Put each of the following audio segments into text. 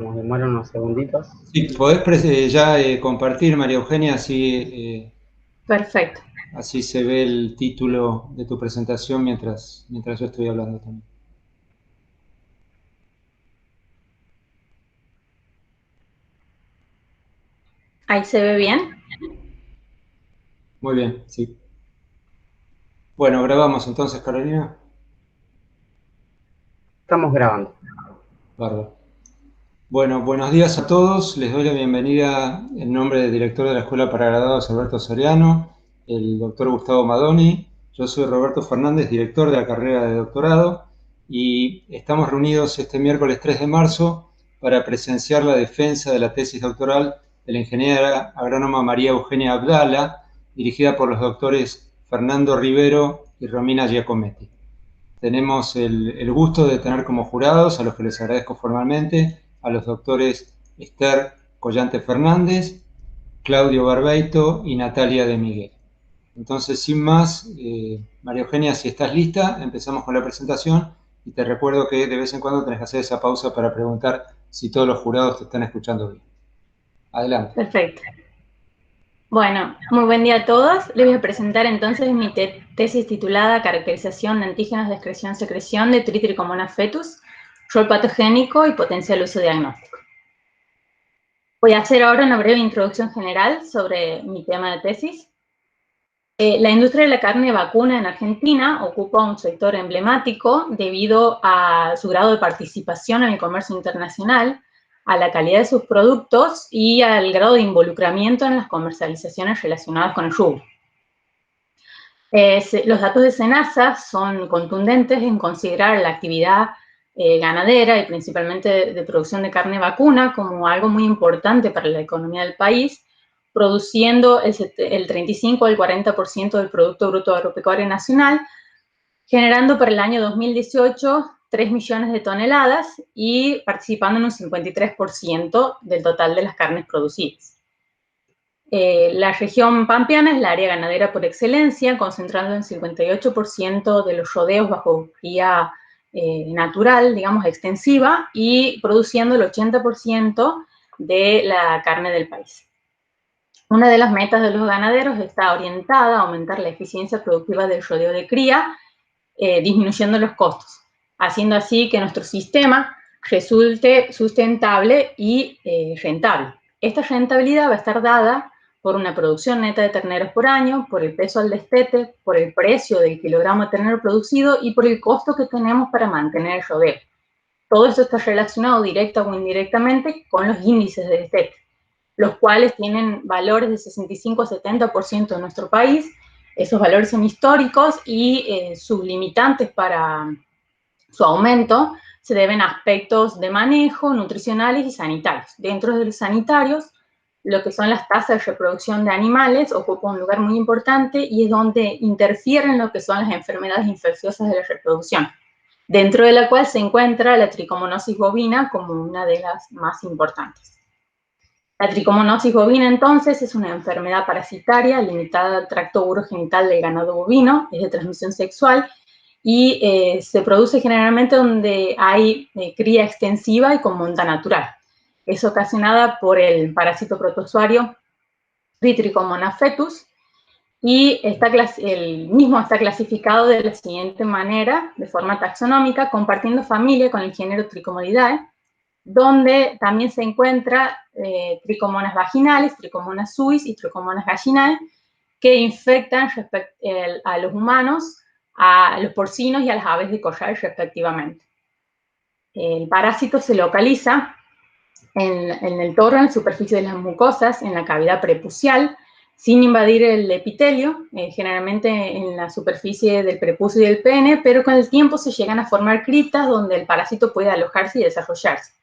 Nos demora unos segunditos. Sí, podés compartir, María Eugenia, Perfecto. así se ve el título de tu presentación mientras yo estoy hablando también. ¿Ahí se ve bien? Muy bien, sí. Bueno, grabamos entonces, Carolina. Estamos grabando. Bárbaro. Bueno, buenos días a todos. Les doy la bienvenida en nombre del director de la Escuela para Graduados Alberto Soriano, el doctor Gustavo Madoni. Yo soy Roberto Fernández, director de la carrera de doctorado, y estamos reunidos este miércoles 3 de marzo para presenciar la defensa de la tesis doctoral de la ingeniera agrónoma María Eugenia Abdala, dirigida por los doctores Fernando Rivero y Romina Giacometti. Tenemos el gusto de tener como jurados, a los que les agradezco formalmente, a los doctores Esther Collante Fernández, Claudio Barbeito y Natalia de Miguel. Entonces, sin más, María Eugenia, si estás lista, empezamos con la presentación y te recuerdo que de vez en cuando tenés que hacer esa pausa para preguntar si todos los jurados te están escuchando bien. Adelante. Perfecto. Bueno, muy buen día a todos. Les voy a presentar entonces mi tesis titulada Caracterización de antígenos de excreción-secreción de Trichomonas fetus, rol patogénico y potencial uso diagnóstico. Voy a hacer ahora una breve introducción general sobre mi tema de tesis. La industria de la carne vacuna en Argentina ocupa un sector emblemático debido a su grado de participación en el comercio internacional, a la calidad de sus productos y al grado de involucramiento en las comercializaciones relacionadas con el rubro. Los datos de SENASA son contundentes en considerar la actividad ganadera y principalmente de producción de carne vacuna como algo muy importante para la economía del país, produciendo el 35 al 40% del Producto Bruto Agropecuario Nacional, generando para el año 2018 3 millones de toneladas y participando en un 53% del total de las carnes producidas. La región pampeana es la área ganadera por excelencia, concentrando el 58% de los rodeos bajo cría natural, digamos, extensiva, y produciendo el 80% de la carne del país. Una de las metas de los ganaderos está orientada a aumentar la eficiencia productiva del rodeo de cría, disminuyendo los costos, haciendo así que nuestro sistema resulte sustentable y rentable. Esta rentabilidad va a estar dada por una producción neta de terneros por año, por el peso al destete, por el precio del kilogramo de ternero producido y por el costo que tenemos para mantener el rodeo. Todo esto está relacionado directa o indirectamente con los índices de destete, los cuales tienen valores de 65 a 70% en nuestro país. Esos valores son históricos y sus limitantes para su aumento se deben a aspectos de manejo, nutricionales y sanitarios. Dentro de los sanitarios, lo que son las tasas de reproducción de animales ocupa un lugar muy importante y es donde interfieren lo que son las enfermedades infecciosas de la reproducción, dentro de la cual se encuentra la tricomonosis bovina como una de las más importantes. La tricomonosis bovina, entonces, es una enfermedad parasitaria limitada al tracto urogenital del ganado bovino, es de transmisión sexual y se produce generalmente donde hay cría extensiva y con monta natural. Es ocasionada por el parásito protozoario Trichomonas fetus y el mismo está clasificado de la siguiente manera, de forma taxonómica, compartiendo familia con el género Trichomonidae, donde también se encuentra Trichomonas vaginales, Trichomonas suis y Trichomonas gallinae, que infectan a los humanos, a los porcinos y a las aves de corral respectivamente. El parásito se localiza en el toro, en la superficie de las mucosas, en la cavidad prepucial, sin invadir el epitelio, generalmente en la superficie del prepucio y del pene, pero con el tiempo se llegan a formar criptas donde el parásito puede alojarse y desarrollarse.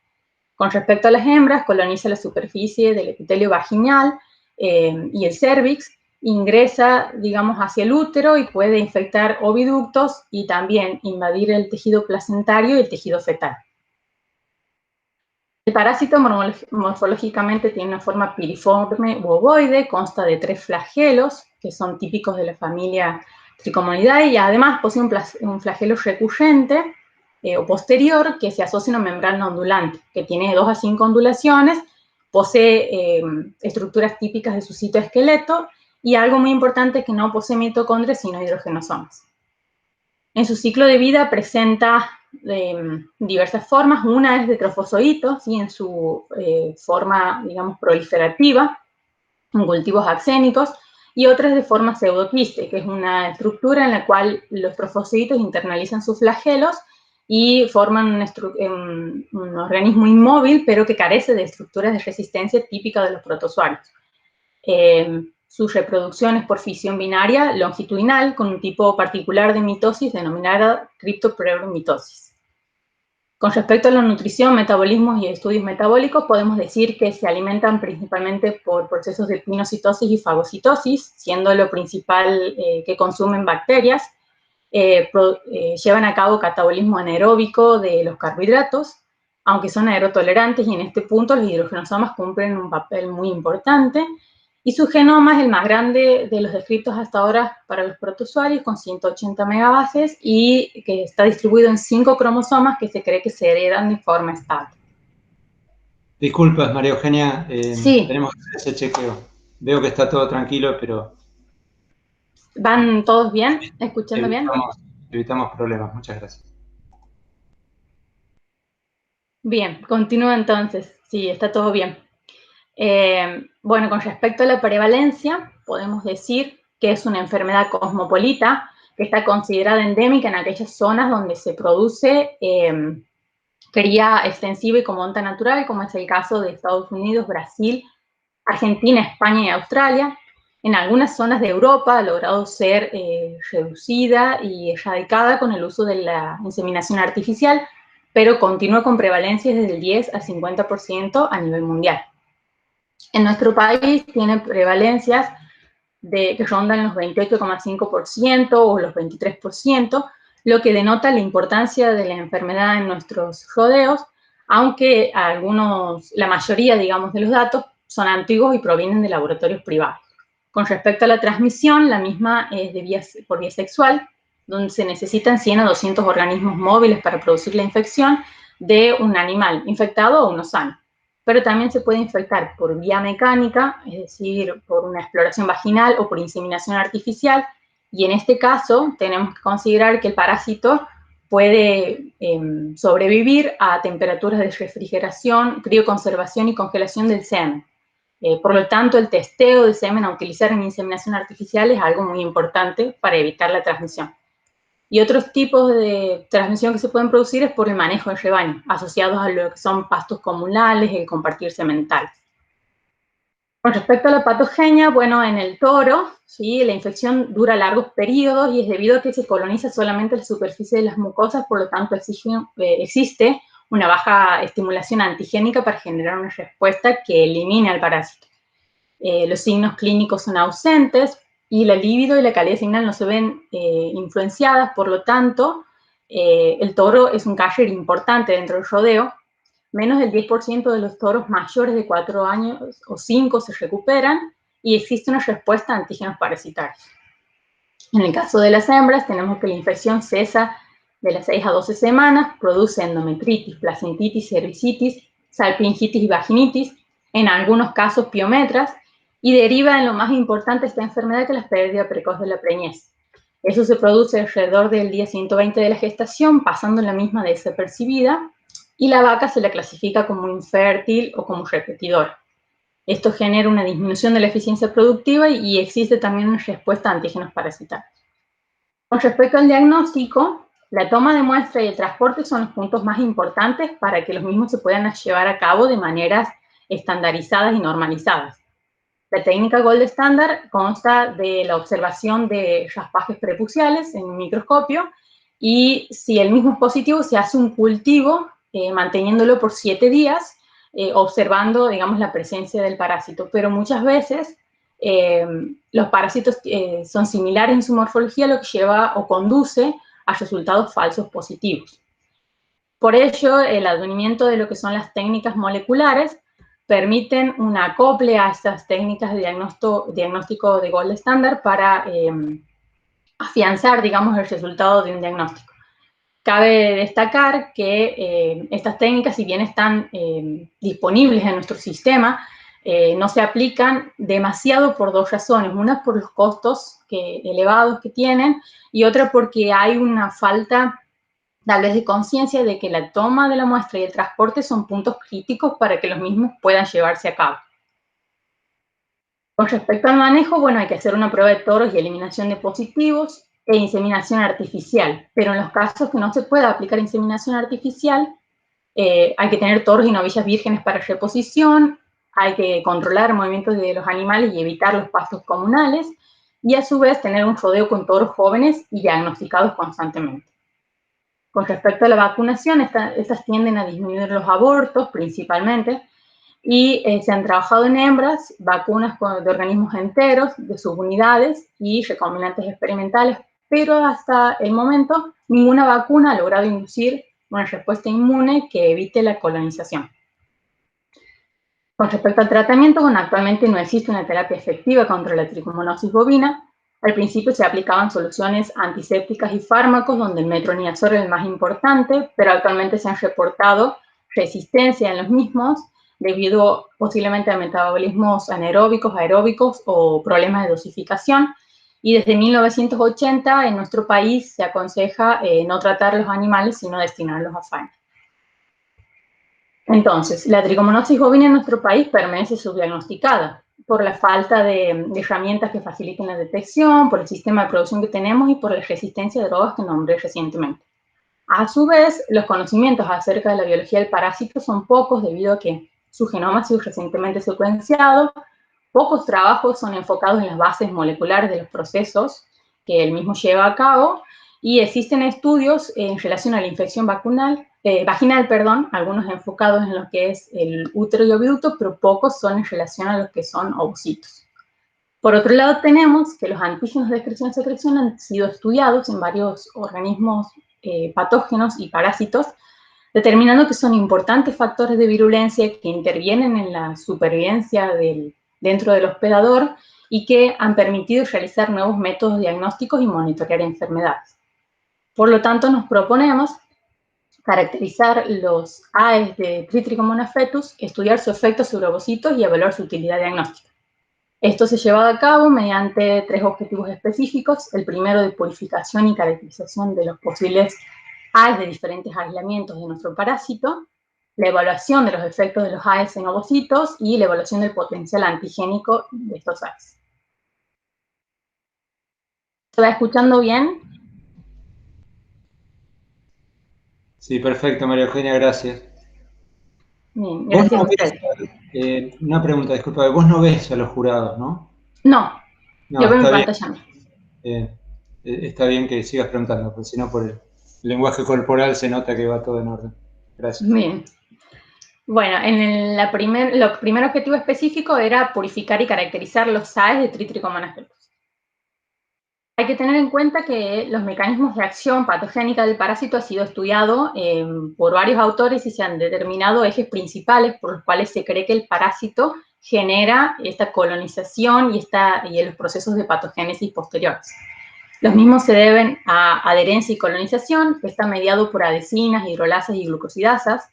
Con respecto a las hembras, coloniza la superficie del epitelio vaginal y el cérvix, ingresa, digamos, hacia el útero y puede infectar oviductos y también invadir el tejido placentario y el tejido fetal. El parásito morfológicamente tiene una forma piriforme u ovoide, consta de 3 flagelos, que son típicos de la familia Trichomonidae, y además posee un flagelo recurrente, o posterior que se asocia a una membrana ondulante, que tiene 2 a 5 ondulaciones, posee estructuras típicas de su citoesqueleto y algo muy importante que no posee mitocondrias sino hidrogenosomas. En su ciclo de vida presenta diversas formas. Una es de trofosodito, ¿sí? En su forma, digamos, proliferativa, en cultivos axénicos, y otra es de forma pseudoquiste, que es una estructura en la cual los trofosoditos internalizan sus flagelos y forman un organismo inmóvil, pero que carece de estructuras de resistencia típica de los protozoarios. Su reproducción es por fisión binaria longitudinal con un tipo particular de mitosis denominada criptopleuramitosis. Con respecto a la nutrición, metabolismos y estudios metabólicos, podemos decir que se alimentan principalmente por procesos de pinocitosis y fagocitosis, siendo lo principal que consumen bacterias. Llevan a cabo catabolismo anaeróbico de los carbohidratos, aunque son aerotolerantes, y en este punto los hidrogenosomas cumplen un papel muy importante. Y su genoma es el más grande de los descritos hasta ahora para los protozoarios, con 180 megabases, y que está distribuido en 5 cromosomas que se cree que se heredan de forma estable. Disculpas, María Eugenia, Sí. tenemos que hacer ese chequeo. Veo que está todo tranquilo, pero... ¿Van todos bien? ¿Escuchando bien? Evitamos problemas. Muchas gracias. Bien, continúo entonces. Sí, está todo bien. Bueno, con respecto a la prevalencia, podemos decir que es una enfermedad cosmopolita, que está considerada endémica en aquellas zonas donde se produce cría extensiva y con monta natural, como es el caso de Estados Unidos, Brasil, Argentina, España y Australia. En algunas zonas de Europa ha logrado ser reducida y erradicada con el uso de la inseminación artificial, pero continúa con prevalencias desde el 10 al 50% a nivel mundial. En nuestro país tiene prevalencias que rondan los 28,5% o los 23%, lo que denota la importancia de la enfermedad en nuestros rodeos, aunque la mayoría, digamos, de los datos son antiguos y provienen de laboratorios privados. Con respecto a la transmisión, la misma es por vía sexual, donde se necesitan 100 a 200 organismos móviles para producir la infección de un animal infectado o uno sano. Pero también se puede infectar por vía mecánica, es decir, por una exploración vaginal o por inseminación artificial, y en este caso tenemos que considerar que el parásito puede sobrevivir a temperaturas de refrigeración, crioconservación y congelación del semen. Por lo tanto, el testeo de semen a utilizar en inseminación artificial es algo muy importante para evitar la transmisión. Y otros tipos de transmisión que se pueden producir es por el manejo del rebaño, asociados a lo que son pastos comunales, el compartir sementales. Con respecto a la patogenia, bueno, en el toro, ¿sí? La infección dura largos periodos y es debido a que se coloniza solamente la superficie de las mucosas, por lo tanto existe una baja estimulación antigénica para generar una respuesta que elimine al parásito. Los signos clínicos son ausentes y la libido y la calidad signal no se ven influenciadas, por lo tanto, el toro es un carrier importante dentro del rodeo. Menos del 10% de los toros mayores de 4 años o 5 se recuperan y existe una respuesta a antígenos parasitarios. En el caso de las hembras, tenemos que la infección cesa de las 6 a 12 semanas, produce endometritis, placentitis, cervicitis, salpingitis y vaginitis, en algunos casos piometras, y deriva en lo más importante de esta enfermedad, que es la pérdida precoz de la preñez. Eso se produce alrededor del día 120 de la gestación, pasando la misma desapercibida, y la vaca se la clasifica como infértil o como repetidora. Esto genera una disminución de la eficiencia productiva y existe también una respuesta a antígenos parasitarios. Con respecto al diagnóstico, la toma de muestra y el transporte son los puntos más importantes para que los mismos se puedan llevar a cabo de maneras estandarizadas y normalizadas. La técnica Gold Standard consta de la observación de raspajes prepuciales en un microscopio, y si el mismo es positivo, se hace un cultivo manteniéndolo por 7 días, observando, digamos, la presencia del parásito. Pero muchas veces los parásitos son similares en su morfología, lo que lleva o conduce a resultados falsos positivos. Por ello, el advenimiento de lo que son las técnicas moleculares permiten un acople a estas técnicas de diagnóstico de Gold Standard para afianzar, digamos, el resultado de un diagnóstico. Cabe destacar que estas técnicas, si bien están disponibles en nuestro sistema, no se aplican demasiado por dos razones. Una por los costos elevados que tienen y otra porque hay una falta tal vez de conciencia de que la toma de la muestra y el transporte son puntos críticos para que los mismos puedan llevarse a cabo. Con respecto al manejo, bueno, hay que hacer una prueba de toros y eliminación de positivos e inseminación artificial, pero en los casos que no se pueda aplicar inseminación artificial, hay que tener toros y novillas vírgenes para reposición, hay que controlar el movimiento de los animales y evitar los pastos comunales, y a su vez tener un rodeo con toros jóvenes y diagnosticados constantemente. Con respecto a la vacunación, estas tienden a disminuir los abortos principalmente, y se han trabajado en hembras, vacunas de organismos enteros, de subunidades y recombinantes experimentales, pero hasta el momento ninguna vacuna ha logrado inducir una respuesta inmune que evite la colonización. Con respecto al tratamiento, bueno, actualmente no existe una terapia efectiva contra la tricomonosis bovina. Al principio se aplicaban soluciones antisépticas y fármacos, donde el metronidazol era el más importante, pero actualmente se han reportado resistencia en los mismos, debido posiblemente a metabolismos anaeróbicos, aeróbicos o problemas de dosificación. Y desde 1980 en nuestro país se aconseja no tratar los animales, sino destinarlos a faena. Entonces, la tricomonosis bovina en nuestro país permanece subdiagnosticada por la falta de herramientas que faciliten la detección, por el sistema de producción que tenemos y por la resistencia de drogas que nombré recientemente. A su vez, los conocimientos acerca de la biología del parásito son pocos debido a que su genoma ha sido recientemente secuenciado. Pocos trabajos son enfocados en las bases moleculares de los procesos que el mismo lleva a cabo, y existen estudios en relación a la infección vaginal, algunos enfocados en lo que es el útero y oviducto, pero pocos son en relación a lo que son ovocitos. Por otro lado, tenemos que los antígenos de excreción-secreción han sido estudiados en varios organismos patógenos y parásitos, determinando que son importantes factores de virulencia que intervienen en la supervivencia dentro del hospedador y que han permitido realizar nuevos métodos diagnósticos y monitorear enfermedades. Por lo tanto, nos proponemos caracterizar los AES de Trichomonas fetus, estudiar su efecto sobre ovocitos y evaluar su utilidad diagnóstica. Esto se lleva a cabo mediante 3 objetivos específicos. El primero, de purificación y caracterización de los posibles AES de diferentes aislamientos de nuestro parásito, la evaluación de los efectos de los AES en ovocitos y la evaluación del potencial antigénico de estos AES. ¿Se va escuchando bien? Sí, perfecto, María Eugenia, gracias. Bien, gracias a ustedes. Una pregunta, disculpa, vos no ves a los jurados, ¿no? No, yo veo mi está pantalla. Está bien que sigas preguntando, porque si no, por el lenguaje corporal se nota que va todo en orden. Gracias. Bien. Bueno, el primer objetivo específico era purificar y caracterizar los AES de Trichomonas fetus. Hay que tener en cuenta que los mecanismos de acción patogénica del parásito ha sido estudiado por varios autores y se han determinado ejes principales por los cuales se cree que el parásito genera esta colonización y los procesos de patogénesis posteriores. Los mismos se deben a adherencia y colonización, que está mediado por adhesinas, hidrolasas y glucosidasas,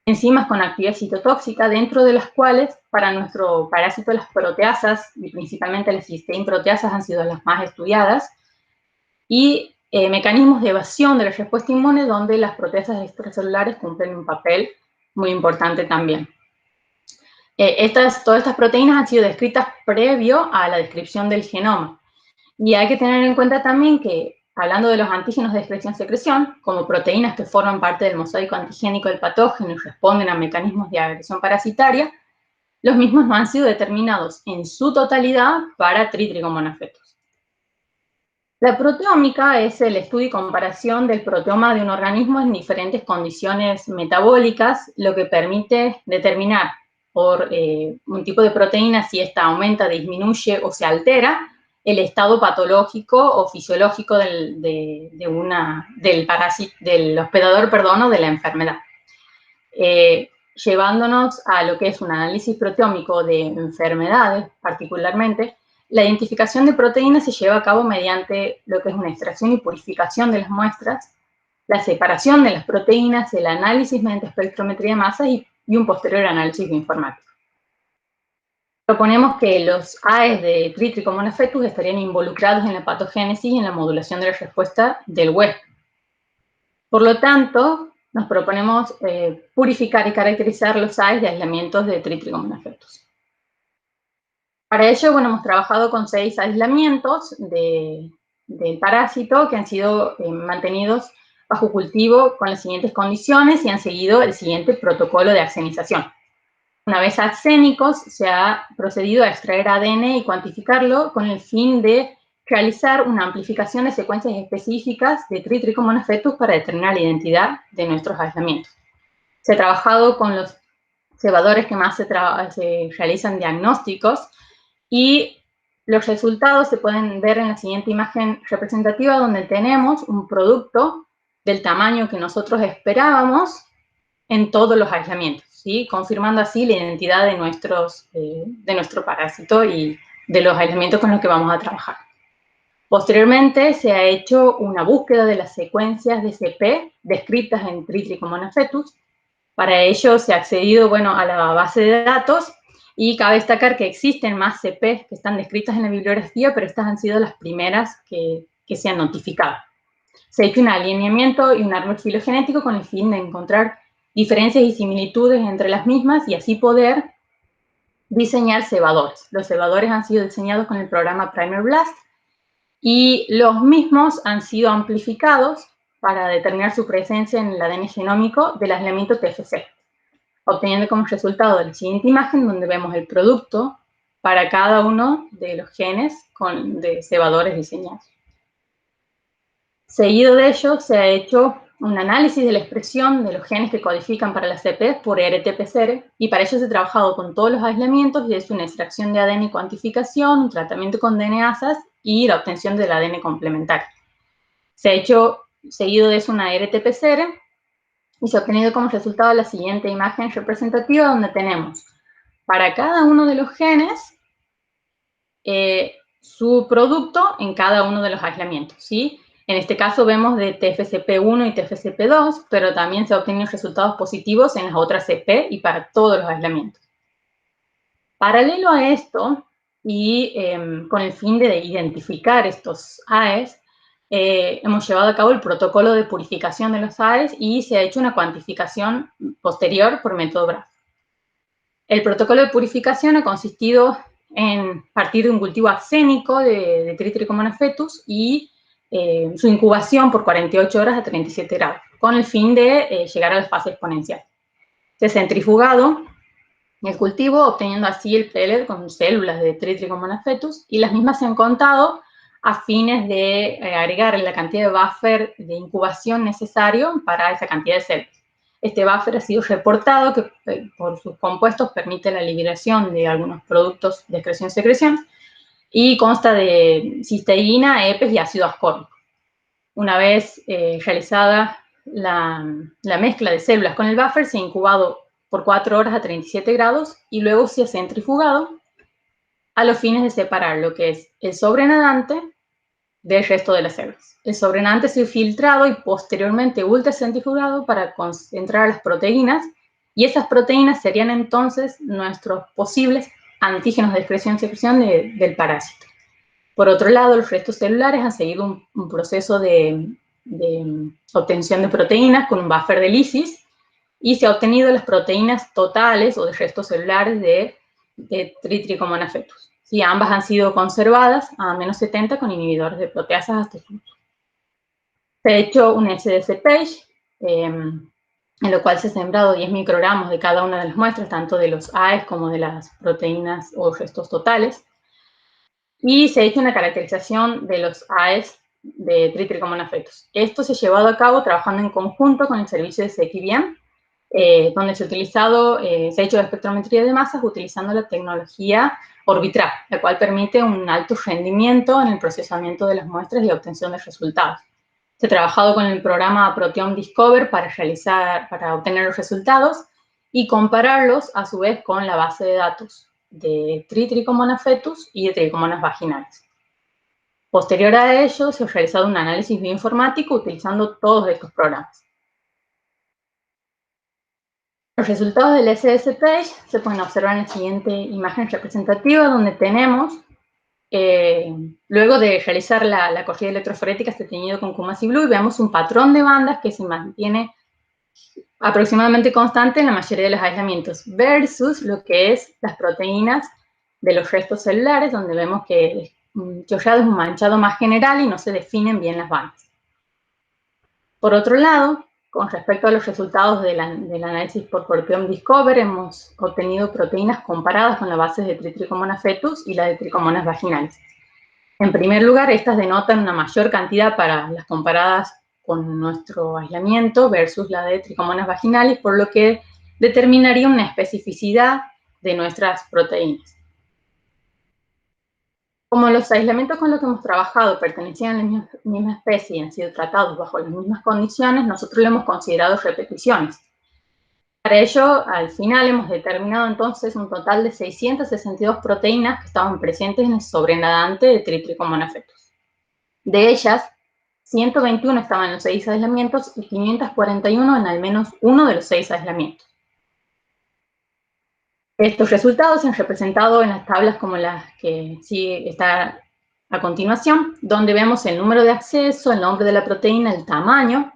enzimas con actividad citotóxica, dentro de las cuales para nuestro parásito las proteasas, y principalmente las cisteinproteasas, han sido las más estudiadas, y mecanismos de evasión de la respuesta inmune, donde las proteasas extracelulares cumplen un papel muy importante también. Todas estas proteínas han sido descritas previo a la descripción del genoma, y hay que tener en cuenta también que, hablando de los antígenos de excreción-secreción, como proteínas que forman parte del mosaico antigénico del patógeno y responden a mecanismos de agresión parasitaria, los mismos no han sido determinados en su totalidad para Trichomonas fetus. La proteómica es el estudio y comparación del proteoma de un organismo en diferentes condiciones metabólicas, lo que permite determinar por un tipo de proteína si esta aumenta, disminuye o se altera el estado patológico o fisiológico del hospedador, o de la enfermedad. Llevándonos a lo que es un análisis proteómico de enfermedades, particularmente, la identificación de proteínas se lleva a cabo mediante lo que es una extracción y purificación de las muestras, la separación de las proteínas, el análisis mediante espectrometría de masas y un posterior análisis bioinformático. Proponemos que los AES de Triticum fetus estarían involucrados en la patogénesis y en la modulación de la respuesta del huésped. Por lo tanto, nos proponemos purificar y caracterizar los AES de aislamientos de Triticum fetus. Para ello, bueno, hemos trabajado con 6 aislamientos del parásito que han sido mantenidos bajo cultivo con las siguientes condiciones y han seguido el siguiente protocolo de arsenización. Una vez arsénicos, se ha procedido a extraer ADN y cuantificarlo con el fin de realizar una amplificación de secuencias específicas de Triticum fetus para determinar la identidad de nuestros aislamientos. Se ha trabajado con los cebadores que más se realizan diagnósticos y los resultados se pueden ver en la siguiente imagen representativa, donde tenemos un producto del tamaño que nosotros esperábamos en todos los aislamientos, ¿sí? Confirmando así la identidad de nuestro parásito y de los aislamientos con los que vamos a trabajar. Posteriormente se ha hecho una búsqueda de las secuencias de CP descritas en Triticum fetus. Para ello se ha accedido, bueno, a la base de datos y cabe destacar que existen más CP que están descritas en la bibliografía, pero estas han sido las primeras que se han notificado. Se ha hecho un alineamiento y un árbol filogenético con el fin de encontrar diferencias y similitudes entre las mismas y así poder diseñar cebadores. Los cebadores han sido diseñados con el programa PrimerBlast y los mismos han sido amplificados para determinar su presencia en el ADN genómico del aislamiento TFC, obteniendo como resultado la siguiente imagen donde vemos el producto para cada uno de los genes de cebadores diseñados. Seguido de ello, se ha hecho un análisis de la expresión de los genes que codifican para las CP por RT-PCR y para ello se ha trabajado con todos los aislamientos y es una extracción de ADN y cuantificación, un tratamiento con DNasas y la obtención del ADN complementario. Se ha hecho, seguido de eso, una RT-PCR y se ha obtenido como resultado la siguiente imagen representativa donde tenemos para cada uno de los genes su producto en cada uno de los aislamientos, ¿sí? En este caso vemos de TFCP1 y TFCP2, pero también se obtienen resultados positivos en las otras CP y para todos los aislamientos. Paralelo a esto, y con el fin de identificar estos AES, hemos llevado a cabo el protocolo de purificación de los AES y se ha hecho una cuantificación posterior por método BRAF. El protocolo de purificación ha consistido en partir de un cultivo arsénico de Triticum fetus y su incubación por 48 horas a 37 grados, con el fin de llegar a la fase exponencial. Se ha centrifugado el cultivo, obteniendo así el pellet con células de Triticum fetus, y las mismas se han contado a fines de agregar la cantidad de buffer de incubación necesario para esa cantidad de células. Este buffer ha sido reportado que por sus compuestos permite la liberación de algunos productos de excreción-secreción y consta de cisteína, EPES y ácido ascórbico. Una vez realizada la mezcla de células con el buffer, se ha incubado por 4 horas a 37 grados y luego se ha centrifugado a los fines de separar lo que es el sobrenadante del resto de las células. El sobrenadante ha sido filtrado y posteriormente ultracentrifugado para concentrar las proteínas y esas proteínas serían entonces nuestros posibles antígenos de excreción-secreción del parásito. Por otro lado, los restos celulares han seguido un proceso de obtención de proteínas con un buffer de lisis y se ha obtenido las proteínas totales o de restos celulares de Triticum fetus. Sí, ambas han sido conservadas a menos 70 con inhibidores de proteasas hasta el punto. Se ha hecho un SDC page, en lo cual se ha sembrado 10 microgramos de cada una de las muestras, tanto de los AES como de las proteínas o restos totales. Y se ha hecho una caracterización de los AES de Triticum fetus. Esto se ha llevado a cabo trabajando en conjunto con el servicio de Sequibien, donde se ha hecho la espectrometría de masas utilizando la tecnología Orbitrap, la cual permite un alto rendimiento en el procesamiento de las muestras y obtención de resultados. Se ha trabajado con el programa Proteome Discover para obtener los resultados y compararlos a su vez con la base de datos de Triticum fetus y de tricomonas vaginales. Posterior a ello, se ha realizado un análisis bioinformático utilizando todos estos programas. Los resultados del SSPage se pueden observar en la siguiente imagen representativa, donde tenemos, luego de realizar la corrida electroforética este teñido con Kumasi Blue, y vemos un patrón de bandas que se mantiene aproximadamente constante en la mayoría de los aislamientos, versus lo que es las proteínas de los restos celulares, donde vemos que chorreado es un manchado más general y no se definen bien las bandas. Por otro lado, con respecto a los resultados del análisis por Proteome Discover, hemos obtenido proteínas comparadas con las bases de Trichomonas fetus y la de Trichomonas vaginales. En primer lugar, estas denotan una mayor cantidad para las comparadas con nuestro aislamiento versus la de Trichomonas vaginales, por lo que determinaría una especificidad de nuestras proteínas. Como los aislamientos con los que hemos trabajado pertenecían a la misma especie y han sido tratados bajo las mismas condiciones, nosotros le hemos considerado repeticiones. Para ello, al final hemos determinado entonces un total de 662 proteínas que estaban presentes en el sobrenadante de Trichomonas fetus. De ellas, 121 estaban en los 6 aislamientos y 541 en al menos uno de los 6 aislamientos. Estos resultados se han representado en las tablas como las que sí está a continuación, donde vemos el número de acceso, el nombre de la proteína, el tamaño,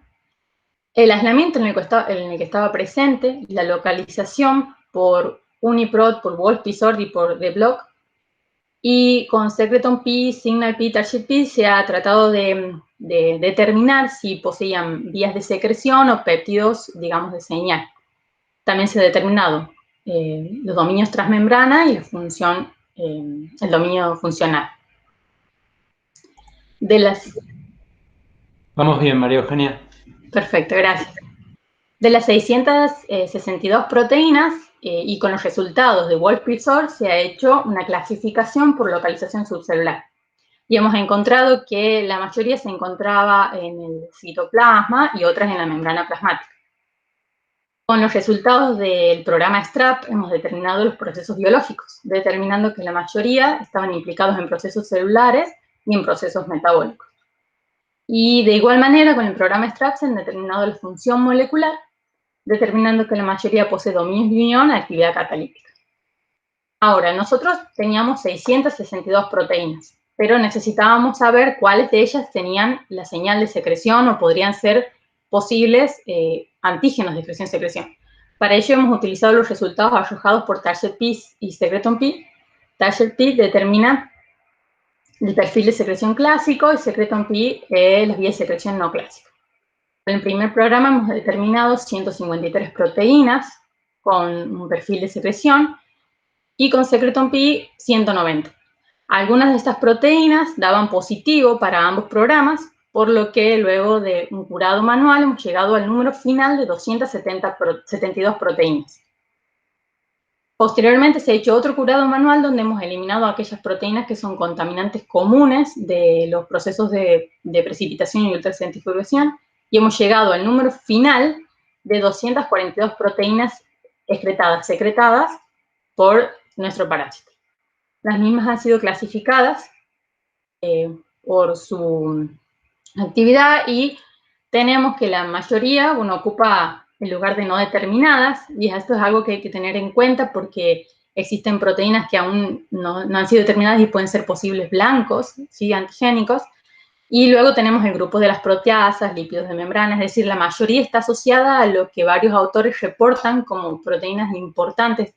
el aislamiento en el que estaba presente, la localización por UniProt, por Wolf-P-Sort y por dBlock. Y con Secreton P, Signal P, Target P se ha tratado de determinar si poseían vías de secreción o péptidos, digamos, de señal. También se ha determinado los dominios transmembrana y la función, el dominio funcional. Vamos bien, María Eugenia. Perfecto, gracias. De las 662 proteínas y con los resultados de Wolf-P-Sort se ha hecho una clasificación por localización subcelular. Y hemos encontrado que la mayoría se encontraba en el citoplasma y otras en la membrana plasmática. Con los resultados del programa STRAP hemos determinado los procesos biológicos, determinando que la mayoría estaban implicados en procesos celulares y en procesos metabólicos. Y de igual manera, con el programa STRAP se han determinado la función molecular, determinando que la mayoría posee dominios de unión a actividad catalítica. Ahora, nosotros teníamos 662 proteínas, pero necesitábamos saber cuáles de ellas tenían la señal de secreción o podrían ser posibles antígenos de excreción-secreción. Para ello hemos utilizado los resultados arrojados por Target P y Secreton P. Target P determina el perfil de secreción clásico y Secreton P las vías de secreción no clásicas. En el primer programa hemos determinado 153 proteínas con un perfil de secreción y con Secreton P 190. Algunas de estas proteínas daban positivo para ambos programas, por lo que luego de un curado manual hemos llegado al número final de 272 proteínas. Posteriormente se ha hecho otro curado manual donde hemos eliminado aquellas proteínas que son contaminantes comunes de los procesos de precipitación y ultracentrifugación y hemos llegado al número final de 242 proteínas secretadas por nuestro parásito. Las mismas han sido clasificadas por su actividad y tenemos que la mayoría ocupa el lugar de no determinadas y esto es algo que hay que tener en cuenta porque existen proteínas que aún no han sido determinadas y pueden ser posibles blancos, ¿sí? Antigénicos. Y luego tenemos el grupo de las proteasas, lípidos de membrana, es decir, la mayoría está asociada a lo que varios autores reportan como proteínas importantes,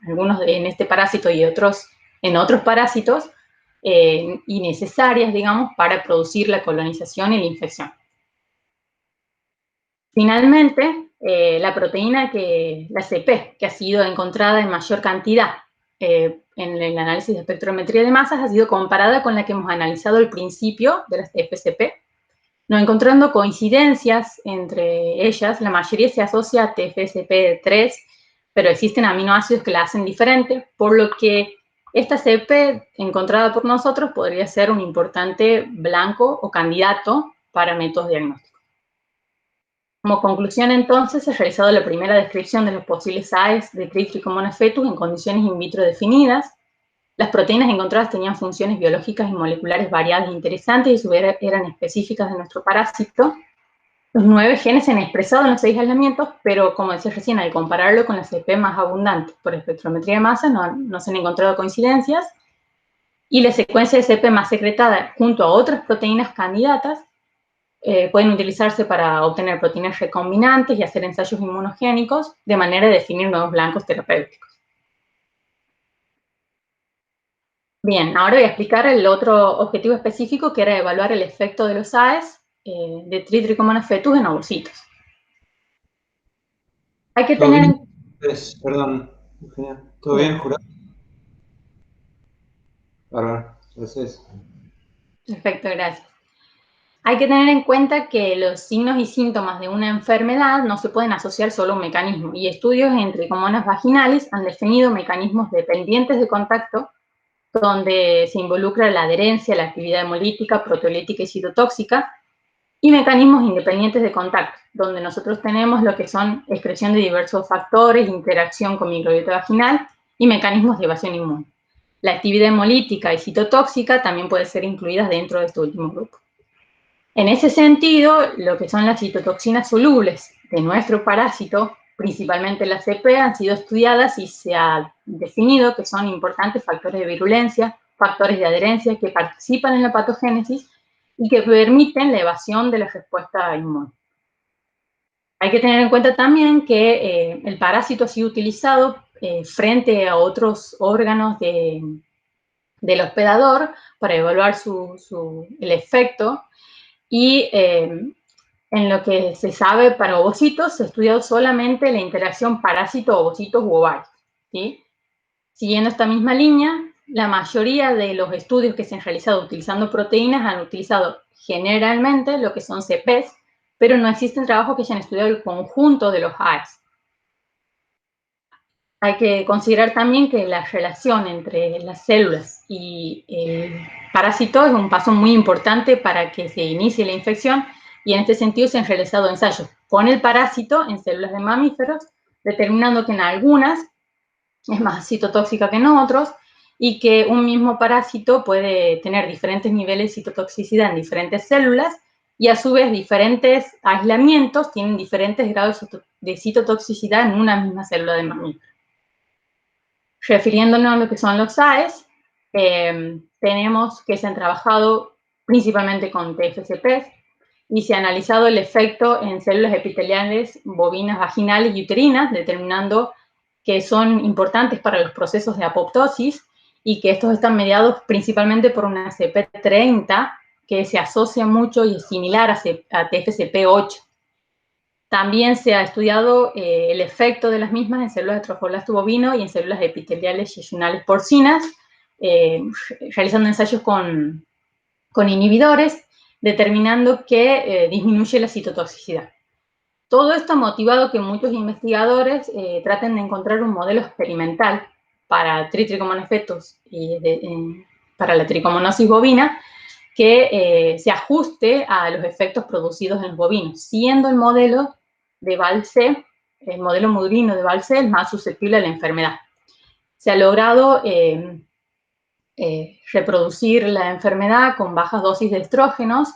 algunos en este parásito y otros en otros parásitos, y necesarias, digamos, para producir la colonización y la infección. Finalmente, la proteína la CP, que ha sido encontrada en mayor cantidad en el análisis de espectrometría de masas, ha sido comparada con la que hemos analizado al principio de las TFCP, no encontrando coincidencias entre ellas. La mayoría se asocia a TFCP3, pero existen aminoácidos que la hacen diferente, por lo que esta CP encontrada por nosotros podría ser un importante blanco o candidato para métodos diagnósticos. Como conclusión, entonces, se ha realizado la primera descripción de los posibles AES de Trichomonas fetus en condiciones in vitro definidas. Las proteínas encontradas tenían funciones biológicas y moleculares variadas e interesantes y a su vez eran específicas de nuestro parásito. Los 9 genes se han expresado en los 6 aislamientos, pero como decía recién, al compararlo con la CP más abundante por espectrometría de masa, no se han encontrado coincidencias. Y la secuencia de CP más secretada junto a otras proteínas candidatas pueden utilizarse para obtener proteínas recombinantes y hacer ensayos inmunogénicos de manera de definir nuevos blancos terapéuticos. Bien, ahora voy a explicar el otro objetivo específico, que era evaluar el efecto de los AES de Trichomonas fetus en ovocitos. Hay que ¿Todo tener bien? Perdón, Eugenia. ¿Todo bien, jurado? Bárbaro, gracias. Perfecto, gracias. Hay que tener en cuenta que los signos y síntomas de una enfermedad no se pueden asociar solo a un mecanismo, y estudios en tricomonas vaginales han definido mecanismos dependientes de contacto donde se involucra la adherencia, la actividad hemolítica, proteolítica y citotóxica, y mecanismos independientes de contacto, donde nosotros tenemos lo que son excreción de diversos factores, interacción con microbiota vaginal y mecanismos de evasión inmune. La actividad hemolítica y citotóxica también puede ser incluidas dentro de este último grupo. En ese sentido, lo que son las citotoxinas solubles de nuestro parásito, principalmente las CP, han sido estudiadas y se ha definido que son importantes factores de virulencia, factores de adherencia que participan en la patogénesis y que permiten la evasión de la respuesta inmune. Hay que tener en cuenta también que el parásito ha sido utilizado frente a otros órganos del hospedador para evaluar el efecto. Y en lo que se sabe para ovocitos, se ha estudiado solamente la interacción parásito-ovocitos u ovarios, ¿sí? Siguiendo esta misma línea, la mayoría de los estudios que se han realizado utilizando proteínas han utilizado generalmente lo que son CPs, pero no existen trabajos que hayan estudiado el conjunto de los AES. Hay que considerar también que la relación entre las células y el parásito es un paso muy importante para que se inicie la infección, y en este sentido se han realizado ensayos con el parásito en células de mamíferos, determinando que en algunas es más citotóxica que en otros y que un mismo parásito puede tener diferentes niveles de citotoxicidad en diferentes células, y a su vez diferentes aislamientos tienen diferentes grados de citotoxicidad en una misma célula de mamífero. Refiriéndonos a lo que son los AES, tenemos que se han trabajado principalmente con TFCPs y se ha analizado el efecto en células epiteliales bovinas vaginales y uterinas, determinando que son importantes para los procesos de apoptosis y que estos están mediados principalmente por una CP30 que se asocia mucho y es similar a TFCP8. También se ha estudiado el efecto de las mismas en células de trofoblasto bovino y en células epiteliales yeyunales porcinas, realizando ensayos con inhibidores, determinando que disminuye la citotoxicidad. Todo esto ha motivado que muchos investigadores traten de encontrar un modelo experimental para Trichomonas fetus y para la tricomonosis bovina que se ajuste a los efectos producidos en los bovinos, siendo el modelo de Valcé, el modelo mudrino de Valcé, el más susceptible a la enfermedad. Se ha logrado reproducir la enfermedad con bajas dosis de estrógenos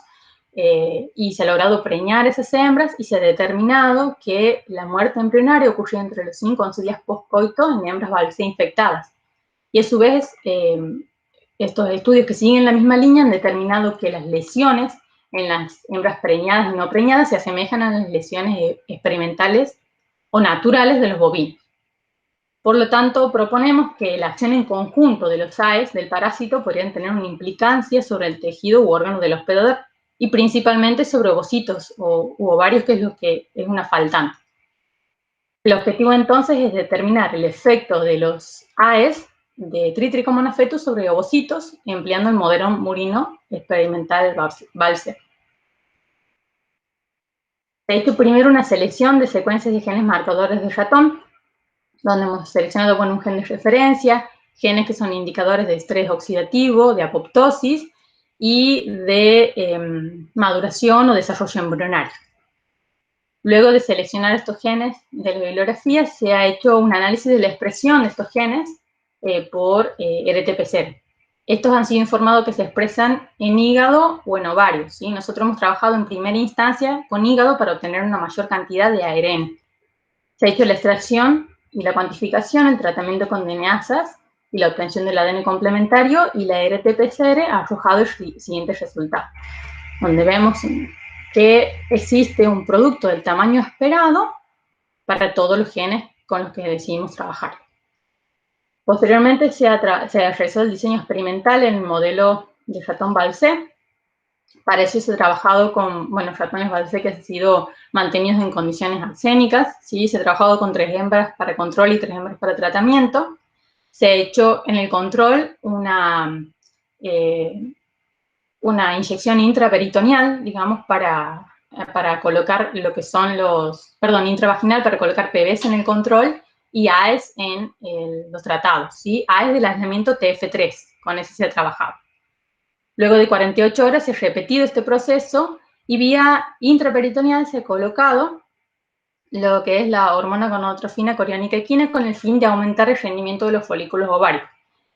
y se ha logrado preñar esas hembras, y se ha determinado que la muerte embrionaria ocurrió entre los 5 y 11 días postcoito en hembras Valcé infectadas. Y a su vez, estos estudios que siguen la misma línea han determinado que las lesiones en las hembras preñadas y no preñadas se asemejan a las lesiones experimentales o naturales de los bovinos. Por lo tanto, proponemos que la acción en conjunto de los AES del parásito podrían tener una implicancia sobre el tejido u órgano del hospedador, y principalmente sobre ovocitos u ovarios, que es lo que es una faltante. El objetivo entonces es determinar el efecto de los AES de Trichomonas fetus sobre ovocitos, empleando el modelo murino experimental Valcé. Se ha hecho primero una selección de secuencias de genes marcadores de ratón, donde hemos seleccionado un gen de referencia, genes que son indicadores de estrés oxidativo, de apoptosis y de maduración o desarrollo embrionario. Luego de seleccionar estos genes de la bibliografía, se ha hecho un análisis de la expresión de estos genes por RT-PCR. Estos han sido informados que se expresan en hígado o en ovarios, ¿sí? Nosotros hemos trabajado en primera instancia con hígado para obtener una mayor cantidad de ARN. Se ha hecho la extracción y la cuantificación, el tratamiento con DNAsas y la obtención del ADN complementario, y la RT-PCR ha arrojado el siguiente resultado, donde vemos que existe un producto del tamaño esperado para todos los genes con los que decidimos trabajar. Posteriormente se ha realizado el diseño experimental en el modelo de ratón Balcé. Para eso se ha trabajado con ratones Balcé que han sido mantenidos en condiciones arsénicas, ¿sí? Se ha trabajado con 3 hembras para control y 3 hembras para tratamiento. Se ha hecho en el control una inyección intraperitoneal, digamos, para colocar lo que son intravaginal para colocar PBs en el control y AES en los tratados, ¿sí? AES del aislamiento TF3, con ese se ha trabajado. Luego de 48 horas se ha repetido este proceso y vía intraperitoneal se ha colocado lo que es la hormona gonadotrofina coriónica equina con el fin de aumentar el rendimiento de los folículos ovarios.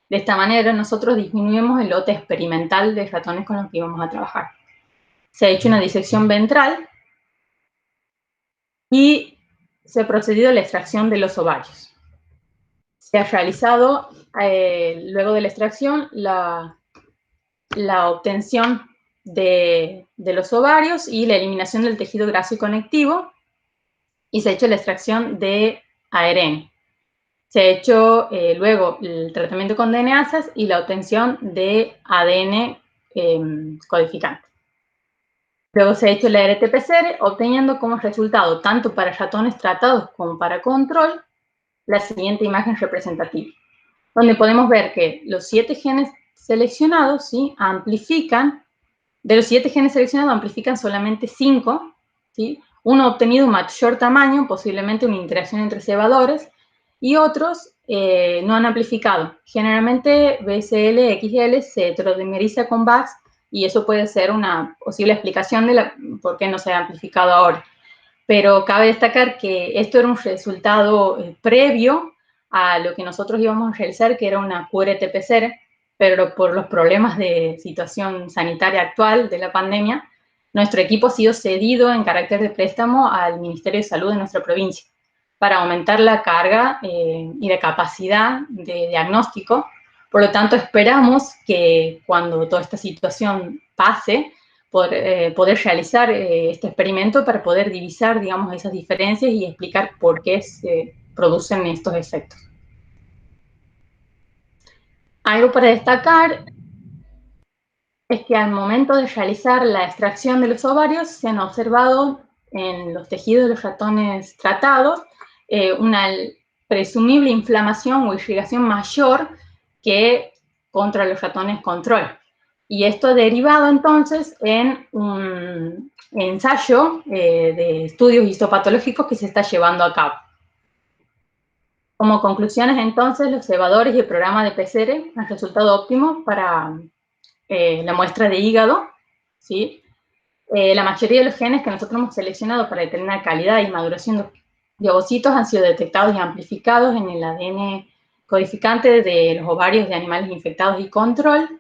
De esta manera nosotros disminuimos el lote experimental de ratones con los que íbamos a trabajar. Se ha hecho una disección ventral y se ha procedido a la extracción de los ovarios. Se ha realizado, luego de la extracción, la obtención de los ovarios y la eliminación del tejido graso y conectivo, y se ha hecho la extracción de ARN. Se ha hecho luego el tratamiento con DNAsas y la obtención de ADN codificante. Luego se ha hecho la RT-PCR, obteniendo como resultado, tanto para ratones tratados como para control, la siguiente imagen representativa, donde podemos ver que los 7 genes seleccionados, ¿sí?, amplifican, de los 7 genes seleccionados amplifican solamente 5, ¿sí? Uno ha obtenido un mayor tamaño, posiblemente una interacción entre cebadores, y otros no han amplificado. Generalmente BSL, XL se heterodimeriza con VAX, y eso puede ser una posible explicación de por qué no se ha amplificado ahora. Pero cabe destacar que esto era un resultado previo a lo que nosotros íbamos a realizar, que era una QRT-PCR, pero por los problemas de situación sanitaria actual de la pandemia, nuestro equipo ha sido cedido en carácter de préstamo al Ministerio de Salud de nuestra provincia para aumentar la carga y la capacidad de diagnóstico. Por lo tanto, esperamos que cuando toda esta situación pase, poder realizar este experimento para poder divisar, digamos, esas diferencias y explicar por qué se producen estos efectos. Algo para destacar es que al momento de realizar la extracción de los ovarios se han observado en los tejidos de los ratones tratados una presumible inflamación o irrigación mayor que contra los ratones control. Y esto ha derivado entonces en un ensayo de estudios histopatológicos que se está llevando a cabo. Como conclusiones, entonces, los cebadores y el programa de PCR han resultado óptimos para la muestra de hígado, ¿sí? La mayoría de los genes que nosotros hemos seleccionado para determinar calidad y maduración de ovocitos han sido detectados y amplificados en el ADN codificante de los ovarios de animales infectados y control,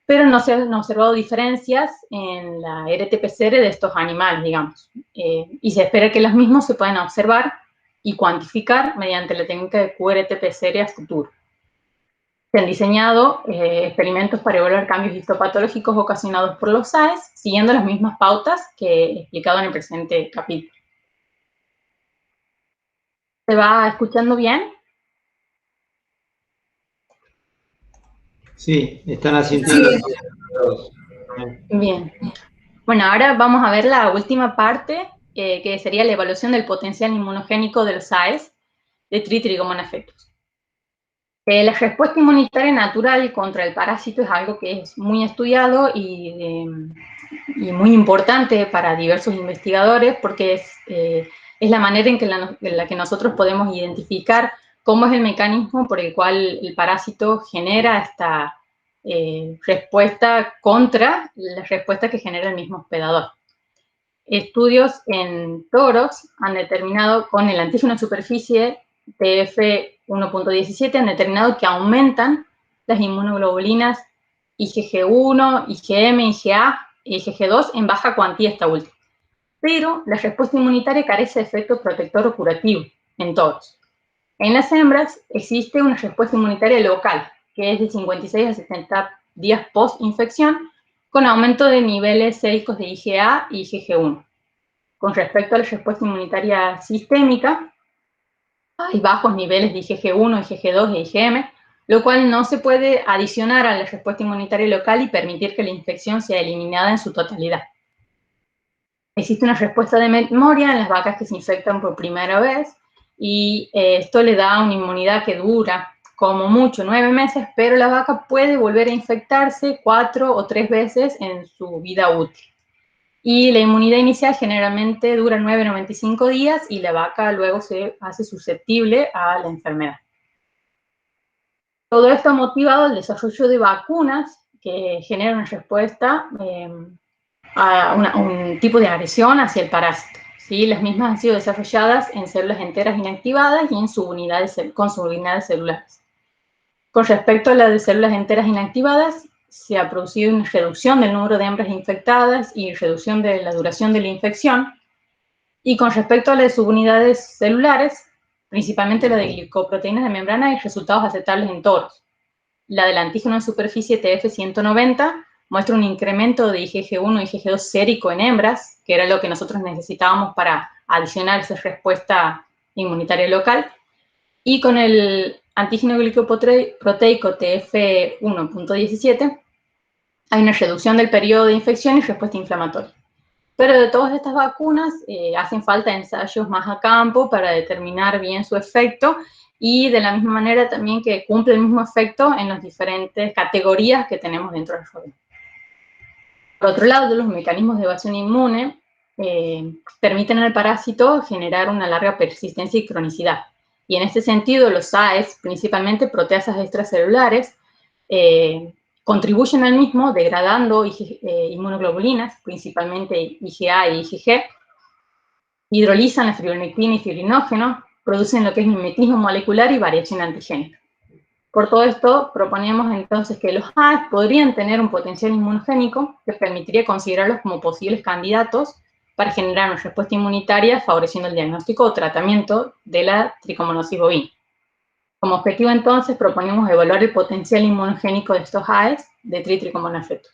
pero no se han observado diferencias en la RT-PCR de estos animales, digamos, y se espera que los mismos se puedan observar y cuantificar mediante la técnica de QRT-PCR a futuro. Se han diseñado experimentos para evaluar cambios histopatológicos ocasionados por los AES, siguiendo las mismas pautas que he explicado en el presente capítulo. ¿Se va escuchando bien? Sí, están asintiendo. Sí. Bien. Bueno, ahora vamos a ver la última parte, que sería la evaluación del potencial inmunogénico de los AES de Tritrichomonas fetus. La respuesta inmunitaria natural contra el parásito es algo que es muy estudiado y muy importante para diversos investigadores, porque es la manera en la que nosotros podemos identificar cómo es el mecanismo por el cual el parásito genera esta respuesta contra la respuesta que genera el mismo hospedador. Estudios en toros han determinado con el antígeno de superficie TF 1.17 han determinado que aumentan las inmunoglobulinas IgG1, IgM, IgA e IgG2 en baja cuantía esta última. Pero la respuesta inmunitaria carece de efecto protector o curativo en todos. En las hembras existe una respuesta inmunitaria local, que es de 56 a 70 días post-infección, con aumento de niveles séricos de IgA y IgG1. Con respecto a la respuesta inmunitaria sistémica, hay bajos niveles de IgG1, IgG2 e IgM, lo cual no se puede adicionar a la respuesta inmunitaria local y permitir que la infección sea eliminada en su totalidad. Existe una respuesta de memoria en las vacas que se infectan por primera vez y esto le da una inmunidad que dura como mucho 9 meses, pero la vaca puede volver a infectarse 4 o 3 veces en su vida útil. Y la inmunidad inicial generalmente dura 9 a 95 días y la vaca luego se hace susceptible a la enfermedad. Todo esto ha motivado el desarrollo de vacunas que generan una respuesta a un tipo de agresión hacia el parásito. ¿Sí? Las mismas han sido desarrolladas en células enteras inactivadas y en con subunidades celulares. Con respecto a las de células enteras inactivadas, se ha producido una reducción del número de hembras infectadas y reducción de la duración de la infección. Y con respecto a las subunidades celulares, principalmente la de glicoproteínas de membrana, hay resultados aceptables en toros. La del antígeno en superficie TF190 muestra un incremento de IgG1 y IgG2 sérico en hembras, que era lo que nosotros necesitábamos para adicionar esa respuesta inmunitaria local. Y con el antígeno glicoproteico TF1.17 hay una reducción del periodo de infección y respuesta inflamatoria. Pero de todas estas vacunas hacen falta ensayos más a campo para determinar bien su efecto y de la misma manera también que cumple el mismo efecto en las diferentes categorías que tenemos dentro del organismo. Por otro lado, los mecanismos de evasión inmune permiten al parásito generar una larga persistencia y cronicidad. Y en este sentido, los AES, principalmente proteasas extracelulares, contribuyen al mismo degradando inmunoglobulinas, principalmente IgA y IgG, hidrolizan la fibronectina y fibrinógeno, producen lo que es mimetismo molecular y variación antigénica. Por todo esto, proponemos entonces que los AES podrían tener un potencial inmunogénico que permitiría considerarlos como posibles candidatos para generar una respuesta inmunitaria favoreciendo el diagnóstico o tratamiento de la tricomonosis bovina. Como objetivo, entonces, proponemos evaluar el potencial inmunogénico de estos AES de Trichomonas fetus.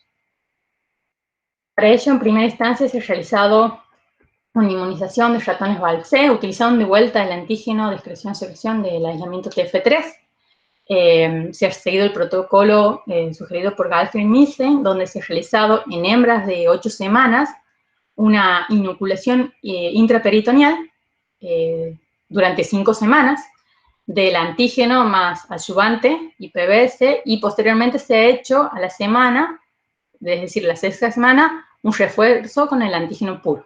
Para ello, en primera instancia, se ha realizado una inmunización de ratones Balcé, utilizando de vuelta el antígeno de excreción-secreción del aislamiento TF3. Se ha seguido el protocolo sugerido por Galfin Nissen, donde se ha realizado en hembras de 8 semanas una inoculación intraperitoneal durante 5 semanas del antígeno más adyuvante y PBS, y posteriormente se ha hecho a la semana, es decir, la 6ª semana, un refuerzo con el antígeno puro.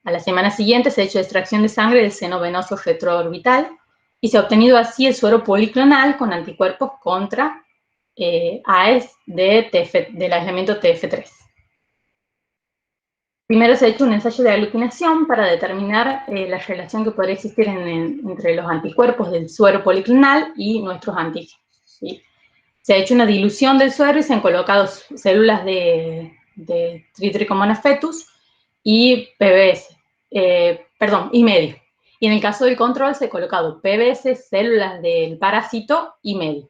A la semana siguiente se ha hecho extracción de sangre del seno venoso retroorbital y se ha obtenido así el suero policlonal con anticuerpos contra AES del aislamiento TF3. Primero se ha hecho un ensayo de aglutinación para determinar la relación que podría existir entre los anticuerpos del suero policlonal y nuestros antígenos, ¿sí? Se ha hecho una dilución del suero y se han colocado células de Trichomonas fetus y PBS, y medio. Y en el caso del control se ha colocado PBS, células del parásito y medio.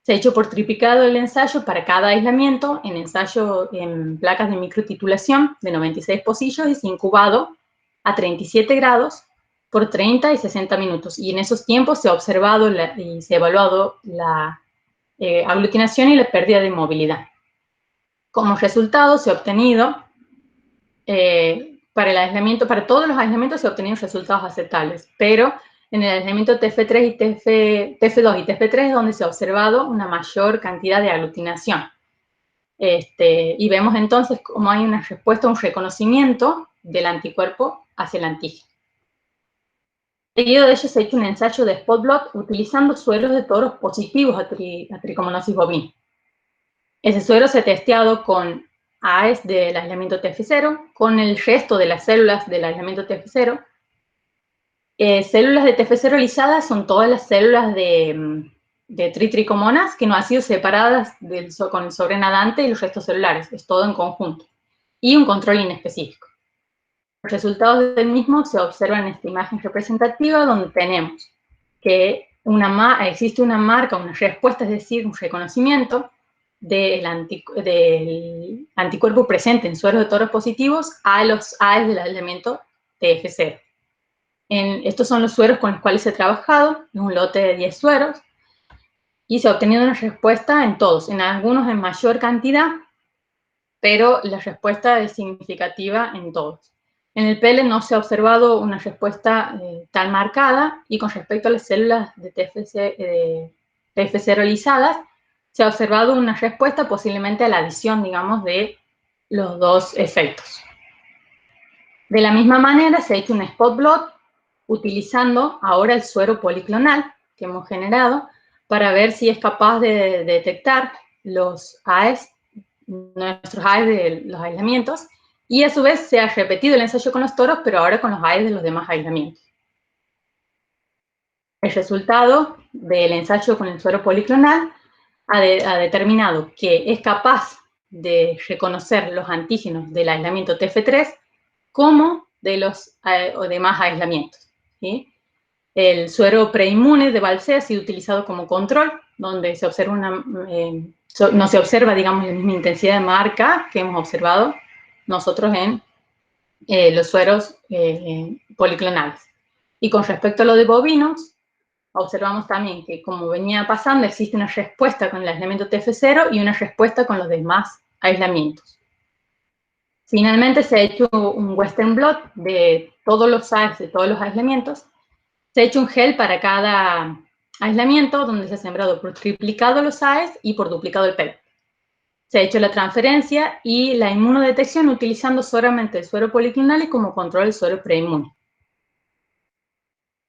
Se ha hecho por triplicado el ensayo para cada aislamiento, en ensayo en placas de microtitulación de 96 pocillos y se ha incubado a 37 grados por 30 y 60 minutos. Y en esos tiempos se ha observado y se ha evaluado la aglutinación y la pérdida de movilidad. Como resultado se ha obtenido, para todos los aislamientos se ha obtenido resultados aceptables, pero en el aislamiento TF3 y TF2 y TF3 es donde se ha observado una mayor cantidad de aglutinación. Y vemos entonces cómo hay una respuesta, un reconocimiento del anticuerpo hacia el antígeno. Seguido de ello se ha hecho un ensayo de spot blot utilizando sueros de toros positivos a tricomonosis bovina. Ese suero se ha testeado con AES del aislamiento TF0, con el resto de las células del aislamiento TF0, Células de TF0 lisadas son todas las células de tricomonas que no han sido separadas con el sobrenadante y los restos celulares. Es todo en conjunto. Y un control inespecífico. Los resultados del mismo se observan en esta imagen representativa donde tenemos que existe una marca, una respuesta, es decir, un reconocimiento del anticuerpo presente en sueros de toros positivos a los AES del elemento TF0. Estos son los sueros con los cuales se ha trabajado, es un lote de 10 sueros, y se ha obtenido una respuesta en todos, en algunos en mayor cantidad, pero la respuesta es significativa en todos. En el PL no se ha observado una respuesta tan marcada, y con respecto a las células de TF0 lisadas, se ha observado una respuesta posiblemente a la adición, digamos, de los dos efectos. De la misma manera, se ha hecho un spot blot utilizando ahora el suero policlonal que hemos generado para ver si es capaz de detectar los AES, nuestros AES de los aislamientos, y a su vez se ha repetido el ensayo con los toros, pero ahora con los AES de los demás aislamientos. El resultado del ensayo con el suero policlonal ha determinado que es capaz de reconocer los antígenos del aislamiento TF3 como de los demás aislamientos, ¿sí? El suero preinmune de Valse ha sido utilizado como control, donde se observa no se observa, digamos, la misma intensidad de marca que hemos observado nosotros en los sueros policlonales. Y con respecto a lo de bovinos, observamos también que, como venía pasando, existe una respuesta con el aislamiento TF0 y una respuesta con los demás aislamientos. Finalmente se ha hecho un Western blot de todos los AES, de todos los aislamientos. Se ha hecho un gel para cada aislamiento, donde se ha sembrado por triplicado los AES y por duplicado el PEL. Se ha hecho la transferencia y la inmunodetección utilizando solamente el suero policlonal y como control el suero preinmune.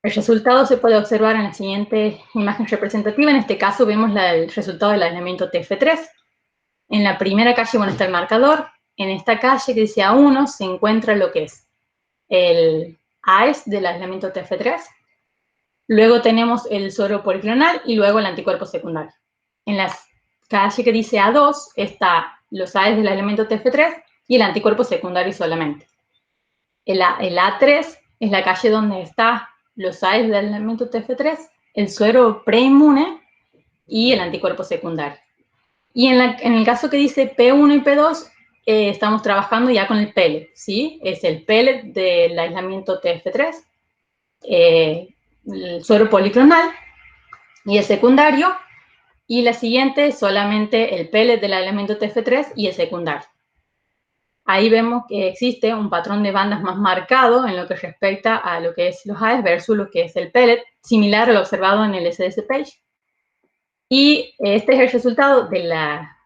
El resultado se puede observar en la siguiente imagen representativa. En este caso vemos el resultado del aislamiento TF3. En la primera calle, bueno, está el marcador. En esta calle que dice A1 se encuentra lo que es el AES del aislamiento TF3. Luego tenemos el suero policlonal y luego el anticuerpo secundario. En la calle que dice A2 está los AES del elemento TF3 y el anticuerpo secundario solamente. El A3 es la calle donde está los AES del elemento TF3, el suero preinmune y el anticuerpo secundario. Y en el caso que dice P1 y P2, estamos trabajando ya con el pellet, ¿sí? Es el pellet del aislamiento TF3, el suero policlonal y el secundario, y la siguiente es solamente el pellet del aislamiento TF3 y el secundario. Ahí vemos que existe un patrón de bandas más marcado en lo que respecta a lo que es los AES versus lo que es el pellet, similar a lo observado en el SDS page. Y este es el resultado de la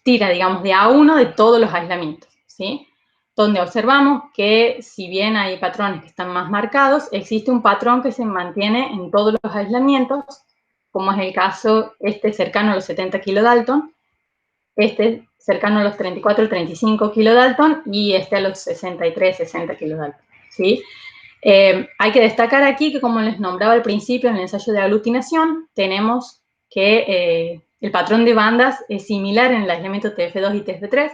tira, digamos, de A1 de todos los aislamientos, ¿sí? Donde observamos que si bien hay patrones que están más marcados, existe un patrón que se mantiene en todos los aislamientos, como es el caso cercano a los 70 kilodalton, cercano a los 34-35 kilodalton y a los 63-60 kilodalton, ¿sí? Hay que destacar aquí que, como les nombraba al principio en el ensayo de aglutinación, tenemos que el patrón de bandas es similar en el aislamiento TF2 y TF3.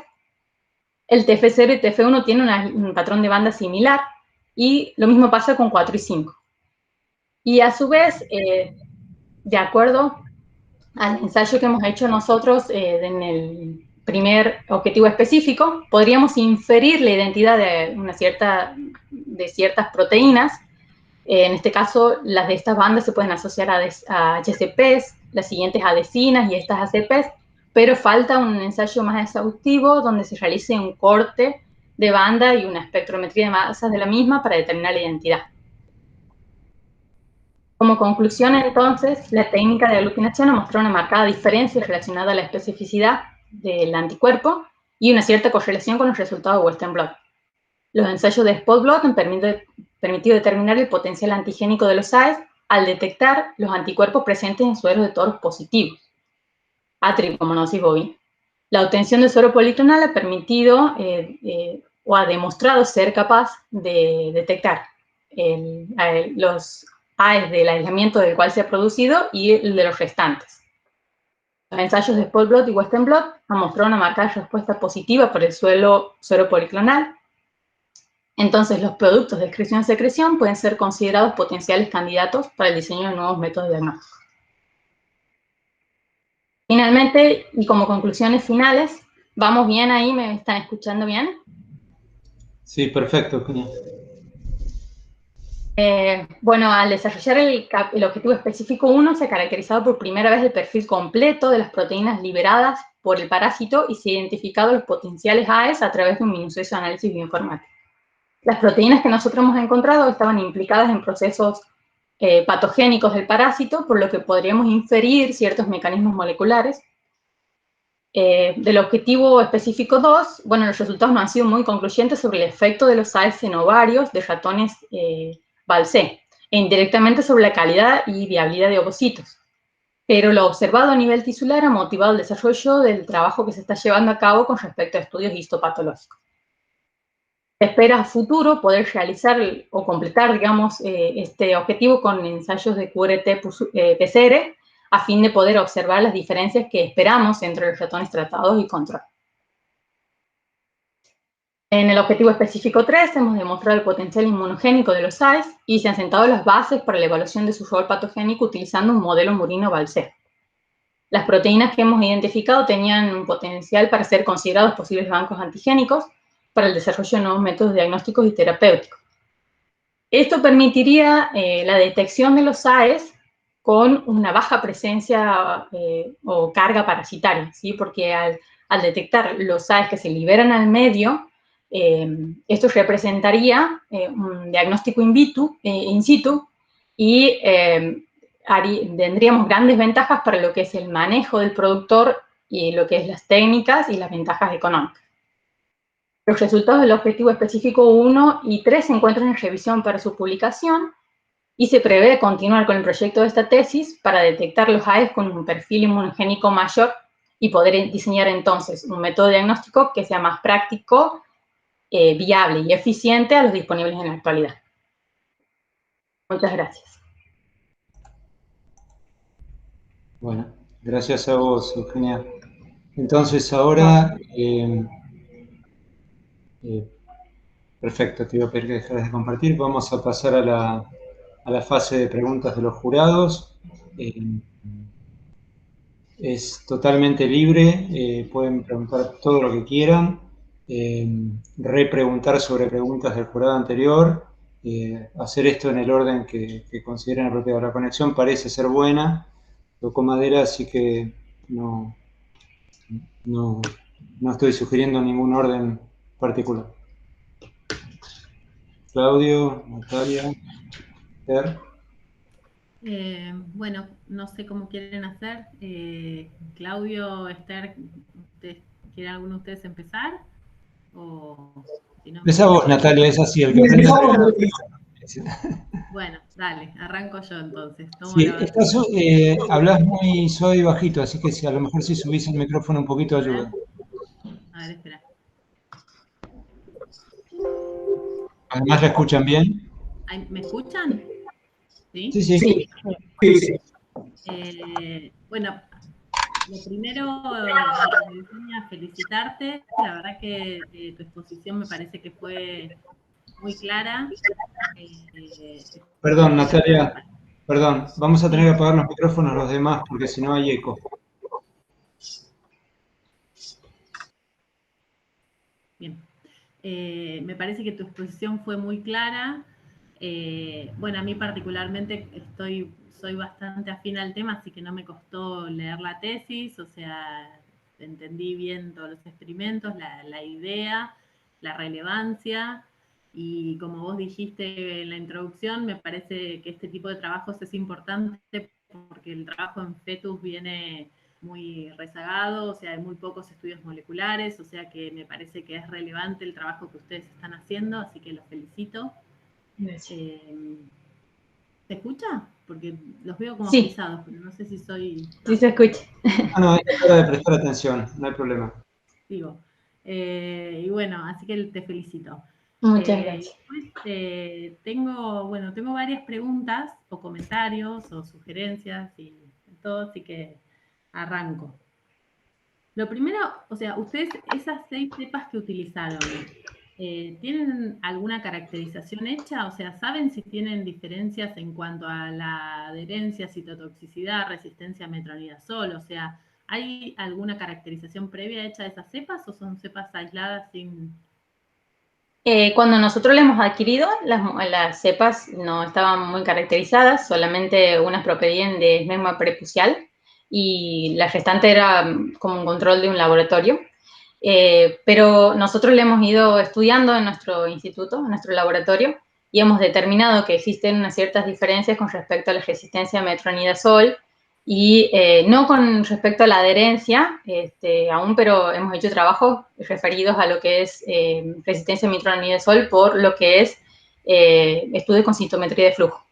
El TF0 y TF1 tienen un patrón de banda similar, y lo mismo pasa con 4 y 5. Y a su vez, de acuerdo al ensayo que hemos hecho nosotros en el primer objetivo específico, podríamos inferir la identidad de ciertas proteínas. En este caso, las de estas bandas se pueden asociar a HCPs, las siguientes a adesinas y estas ACPs, pero falta un ensayo más exhaustivo donde se realice un corte de banda y una espectrometría de masas de la misma para determinar la identidad. Como conclusión, entonces, la técnica de aglutinación ha mostrado una marcada diferencia relacionada a la especificidad del anticuerpo y una cierta correlación con los resultados de Western blot. Los ensayos de spot blot han permitido determinar el potencial antigénico de los AES al detectar los anticuerpos presentes en sueros de toros positivos a tricomonosis bovina. La obtención de suero policlonal ha permitido o ha demostrado ser capaz de detectar los AES del aislamiento del cual se ha producido y el de los restantes. Los ensayos de Spot blot y Western blot han mostrado una marcada respuesta positiva por el suero policlonal. Entonces, los productos de excreción-secreción pueden ser considerados potenciales candidatos para el diseño de nuevos métodos de diagnóstico. Finalmente, y como conclusiones finales, ¿vamos bien ahí? ¿Me están escuchando bien? Sí, perfecto, Kenia. Bueno, al desarrollar el objetivo específico 1 se ha caracterizado por primera vez el perfil completo de las proteínas liberadas por el parásito y se ha identificado los potenciales AES a través de un minucioso análisis bioinformático. Las proteínas que nosotros hemos encontrado estaban implicadas en procesos patogénicos del parásito, por lo que podríamos inferir ciertos mecanismos moleculares. Del objetivo específico 2, bueno, los resultados no han sido muy concluyentes sobre el efecto de los AES en ovarios de ratones Balcé, e indirectamente sobre la calidad y viabilidad de ovocitos. Pero lo observado a nivel tisular ha motivado el desarrollo del trabajo que se está llevando a cabo con respecto a estudios histopatológicos. Se espera a futuro poder realizar o completar, digamos, este objetivo con ensayos de QRT-PCR a fin de poder observar las diferencias que esperamos entre los ratones tratados y control. En el objetivo específico 3 hemos demostrado el potencial inmunogénico de los AES y se han sentado las bases para la evaluación de su rol patogénico utilizando un modelo murino Balcé. Las proteínas que hemos identificado tenían un potencial para ser considerados posibles bancos antigénicos para el desarrollo de nuevos métodos diagnósticos y terapéuticos. Esto permitiría la detección de los AES con una baja presencia o carga parasitaria, ¿sí? Porque al detectar los AES que se liberan al medio, esto representaría un diagnóstico in situ y tendríamos grandes ventajas para lo que es el manejo del productor y lo que es las técnicas y las ventajas económicas. Los resultados del objetivo específico 1 y 3 se encuentran en revisión para su publicación y se prevé continuar con el proyecto de esta tesis para detectar los AES con un perfil inmunogénico mayor y poder diseñar entonces un método diagnóstico que sea más práctico, viable y eficiente a los disponibles en la actualidad. Muchas gracias. Bueno, gracias a vos, Eugenia. Entonces ahora, perfecto, te iba a pedir que dejaras de compartir. Vamos a pasar a la fase de preguntas de los jurados. Es totalmente libre, pueden preguntar todo lo que quieran, repreguntar sobre preguntas del jurado anterior, hacer esto en el orden que consideren apropiado. La conexión parece ser buena, tocó madera, así que no estoy sugiriendo ningún orden particular. Claudio, Natalia, Esther. Bueno, no sé cómo quieren hacer. Claudio, Esther, ¿quieren alguno de ustedes empezar? O, si no, Esa voz, Natalia, es así, el que aprende. Bueno, dale, arranco yo entonces. Sí, hablas muy suave y bajito, así que a lo mejor si subís el micrófono un poquito ayuda. A ver, espera. Además, ¿la escuchan bien? ¿Me escuchan? ¿Sí? Sí, sí. Sí. Bueno, lo primero, Virginia, felicitarte. La verdad que tu exposición me parece que fue muy clara. Perdón, Natalia, perdón. Vamos a tener que apagar los micrófonos los demás porque si no hay eco. Bien. Me parece que tu exposición fue muy clara. Bueno, a mí particularmente soy bastante afín al tema, así que no me costó leer la tesis, o sea, entendí bien todos los experimentos, la idea, la relevancia, y como vos dijiste en la introducción, me parece que este tipo de trabajos es importante porque el trabajo en fetus viene muy rezagado, o sea, hay muy pocos estudios moleculares, o sea que me parece que es relevante el trabajo que ustedes están haciendo, así que los felicito. ¿Se escucha? Porque los veo como frisados, pero no sé si soy... Sí, se escucha. No, es hora de prestar atención, no hay problema. Digo, y bueno, así que te felicito. Muchas gracias. Tengo varias preguntas o comentarios o sugerencias y todo, así que arranco. Lo primero, o sea, ustedes, esas 6 cepas que utilizaron, ¿tienen alguna caracterización hecha? O sea, ¿saben si tienen diferencias en cuanto a la adherencia, citotoxicidad, resistencia a metronidazol? O sea, ¿hay alguna caracterización previa hecha de esas cepas o son cepas aisladas sin...? Cuando nosotros las hemos adquirido, las cepas no estaban muy caracterizadas, solamente unas procedían de esmegma prepucial y la restante era como un control de un laboratorio. Pero nosotros le hemos ido estudiando en nuestro instituto, en nuestro laboratorio, y hemos determinado que existen unas ciertas diferencias con respecto a la resistencia a metronidazol y no con respecto a la adherencia aún, pero hemos hecho trabajos referidos a lo que es resistencia a metronidazol por lo que es estudios con citometría de flujo.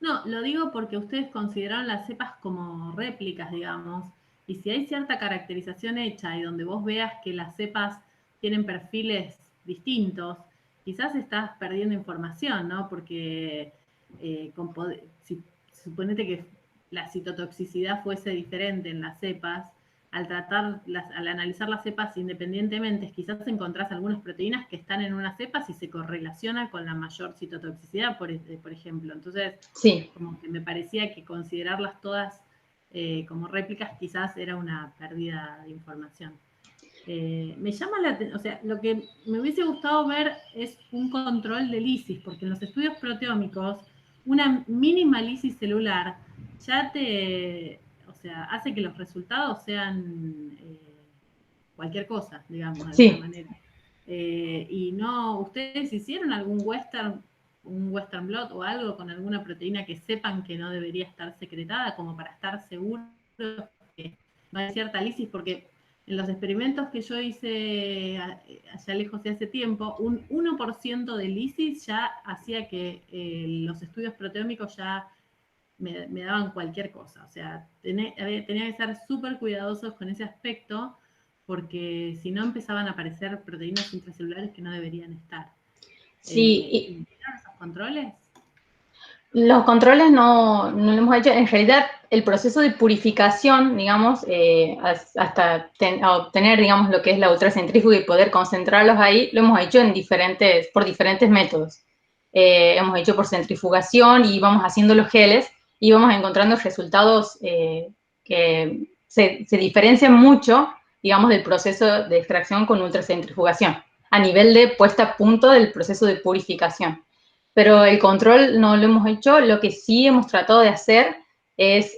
No, lo digo porque ustedes consideraron las cepas como réplicas, digamos, y si hay cierta caracterización hecha y donde vos veas que las cepas tienen perfiles distintos, quizás estás perdiendo información, ¿no? Porque si suponete que la citotoxicidad fuese diferente en las cepas, al analizar las cepas independientemente, quizás encontrás algunas proteínas que están en unas cepas y se correlaciona con la mayor citotoxicidad, por ejemplo. Entonces, sí, como que me parecía que considerarlas todas como réplicas quizás era una pérdida de información. Me llama la atención, o sea, lo que me hubiese gustado ver es un control de lisis, porque en los estudios proteómicos, una mínima lisis celular ya hace que los resultados sean cualquier cosa, digamos, de sí. alguna manera. Y no, ¿ustedes hicieron un Western blot o algo con alguna proteína que sepan que no debería estar secretada, como para estar seguros que no hay cierta lisis? Porque en los experimentos que yo hice allá lejos de hace tiempo, un 1% de lisis ya hacía que los estudios proteómicos ya me daban cualquier cosa. O sea, tenía que estar súper cuidadosos con ese aspecto, porque si no empezaban a aparecer proteínas intracelulares que no deberían estar. Sí, ¿Hicieron esos controles? los controles no lo hemos hecho. En realidad, el proceso de purificación, digamos, hasta obtener, digamos, lo que es la ultracentrífuga y poder concentrarlos ahí, lo hemos hecho por diferentes métodos. Hemos hecho por centrifugación y vamos haciendo los geles y vamos encontrando resultados que se diferencian mucho, digamos, del proceso de extracción con ultracentrifugación, a nivel de puesta a punto del proceso de purificación. Pero el control no lo hemos hecho. Lo que sí hemos tratado de hacer es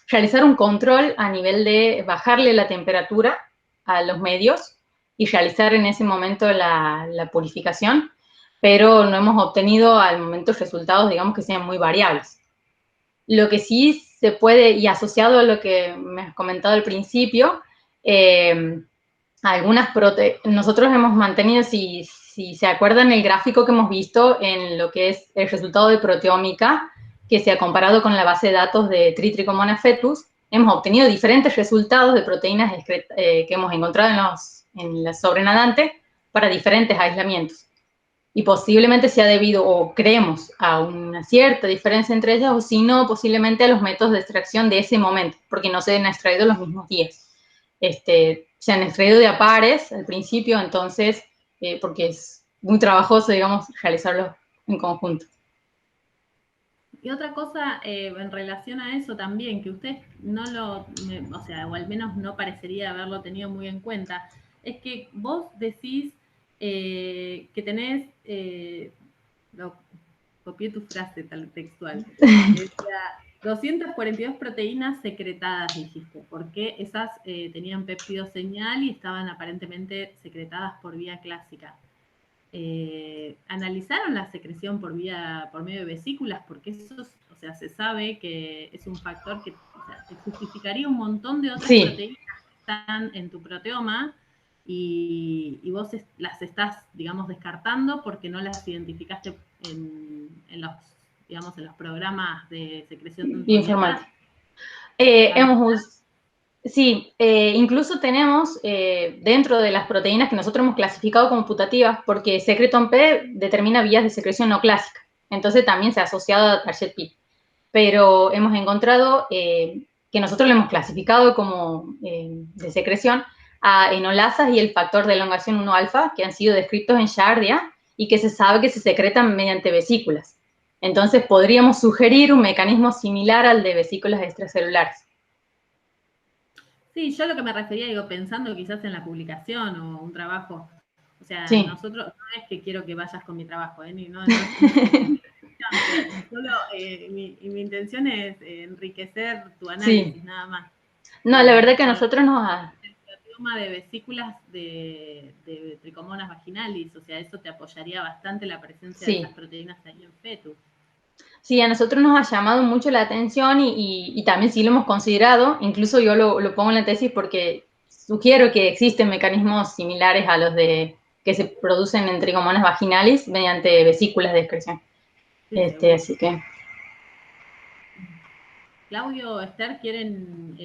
realizar un control a nivel de bajarle la temperatura a los medios y realizar en ese momento la purificación, pero no hemos obtenido al momento resultados, digamos, que sean muy variables. Lo que sí se puede, y asociado a lo que me has comentado al principio, nosotros hemos mantenido, si se acuerdan, el gráfico que hemos visto en lo que es el resultado de proteómica, que se ha comparado con la base de datos de Trichomonas fetus, hemos obtenido diferentes resultados de proteínas que hemos encontrado en la sobrenadante para diferentes aislamientos. Y posiblemente sea debido, o creemos, a una cierta diferencia entre ellas, o si no, posiblemente a los métodos de extracción de ese momento, porque no se han extraído los mismos días. Se han extraído de a pares al principio, entonces, porque es muy trabajoso, digamos, realizarlo en conjunto. Y otra cosa en relación a eso también, que ustedes o al menos no parecería haberlo tenido muy en cuenta, es que vos decís que tenés, copié tu frase textual, decía 242 proteínas secretadas, dijiste, porque esas tenían péptido señal y estaban aparentemente secretadas por vía clásica. ¿Analizaron la secreción por medio de vesículas? Porque eso, se sabe que es un factor que te justificaría un montón de otras proteínas que están en tu proteoma y vos las estás, digamos, descartando porque no las identificaste en los programas de secreción informática. Sí, incluso tenemos dentro de las proteínas que nosotros hemos clasificado como putativas, porque secretome P determina vías de secreción no clásicas, entonces también se ha asociado a Target P. Pero hemos encontrado que nosotros lo hemos clasificado como de secreción a enolasas y el factor de elongación 1-alfa, que han sido descritos en Giardia y que se sabe que se secretan mediante vesículas. Entonces podríamos sugerir un mecanismo similar al de vesículas extracelulares. Sí, yo lo que me refería, digo, pensando quizás en la publicación o un trabajo. O sea, sí. Nosotros, no es que quiero que vayas con mi trabajo, solo mi intención es enriquecer tu análisis, sí. nada más. No, la verdad que a nosotros nos ha... El toma de vesículas de tricomonas vaginalis, o sea, eso te apoyaría bastante la presencia de esas proteínas ahí en fetus. Sí, a nosotros nos ha llamado mucho la atención y también sí lo hemos considerado, incluso yo lo pongo en la tesis porque sugiero que existen mecanismos similares a los que se producen en tricomonas vaginalis mediante vesículas de excreción. Sí, así que... Claudio, Esther, ¿quieren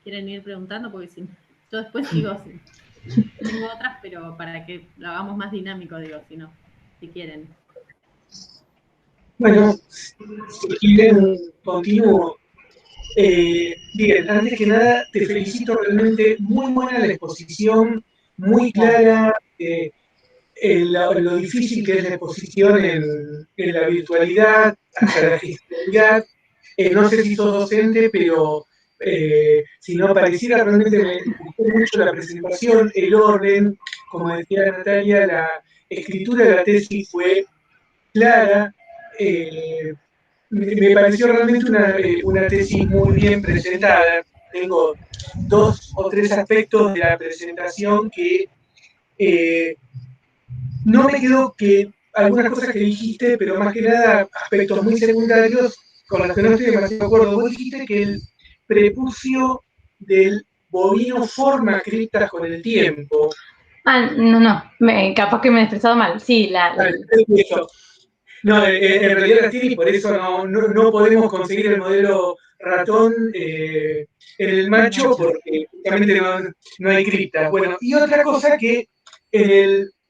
ir preguntando? Porque si, yo después sigo así. Tengo otras, pero para que lo hagamos más dinámico, digo, si quieren. Bueno, si quieren, continúo. Bien, antes que nada, te felicito, realmente muy buena la exposición, muy clara, lo difícil que es la exposición en la virtualidad, hasta la gestualidad. No sé si sos docente, pero si no pareciera, realmente me gustó mucho la presentación, el orden, como decía Natalia, la escritura de la tesis fue clara. Me pareció realmente una tesis muy bien presentada. Tengo 2 o 3 aspectos de la presentación que no me quedó que algunas cosas que dijiste, pero más que nada aspectos muy secundarios con los que no estoy demasiado de acuerdo. Vos dijiste que el prepucio del bovino forma criptas con el tiempo. no, capaz que me he expresado mal. Sí, No, en realidad las tiene y por eso no podemos conseguir el modelo ratón en el macho porque justamente no hay cripta. Bueno, y otra cosa que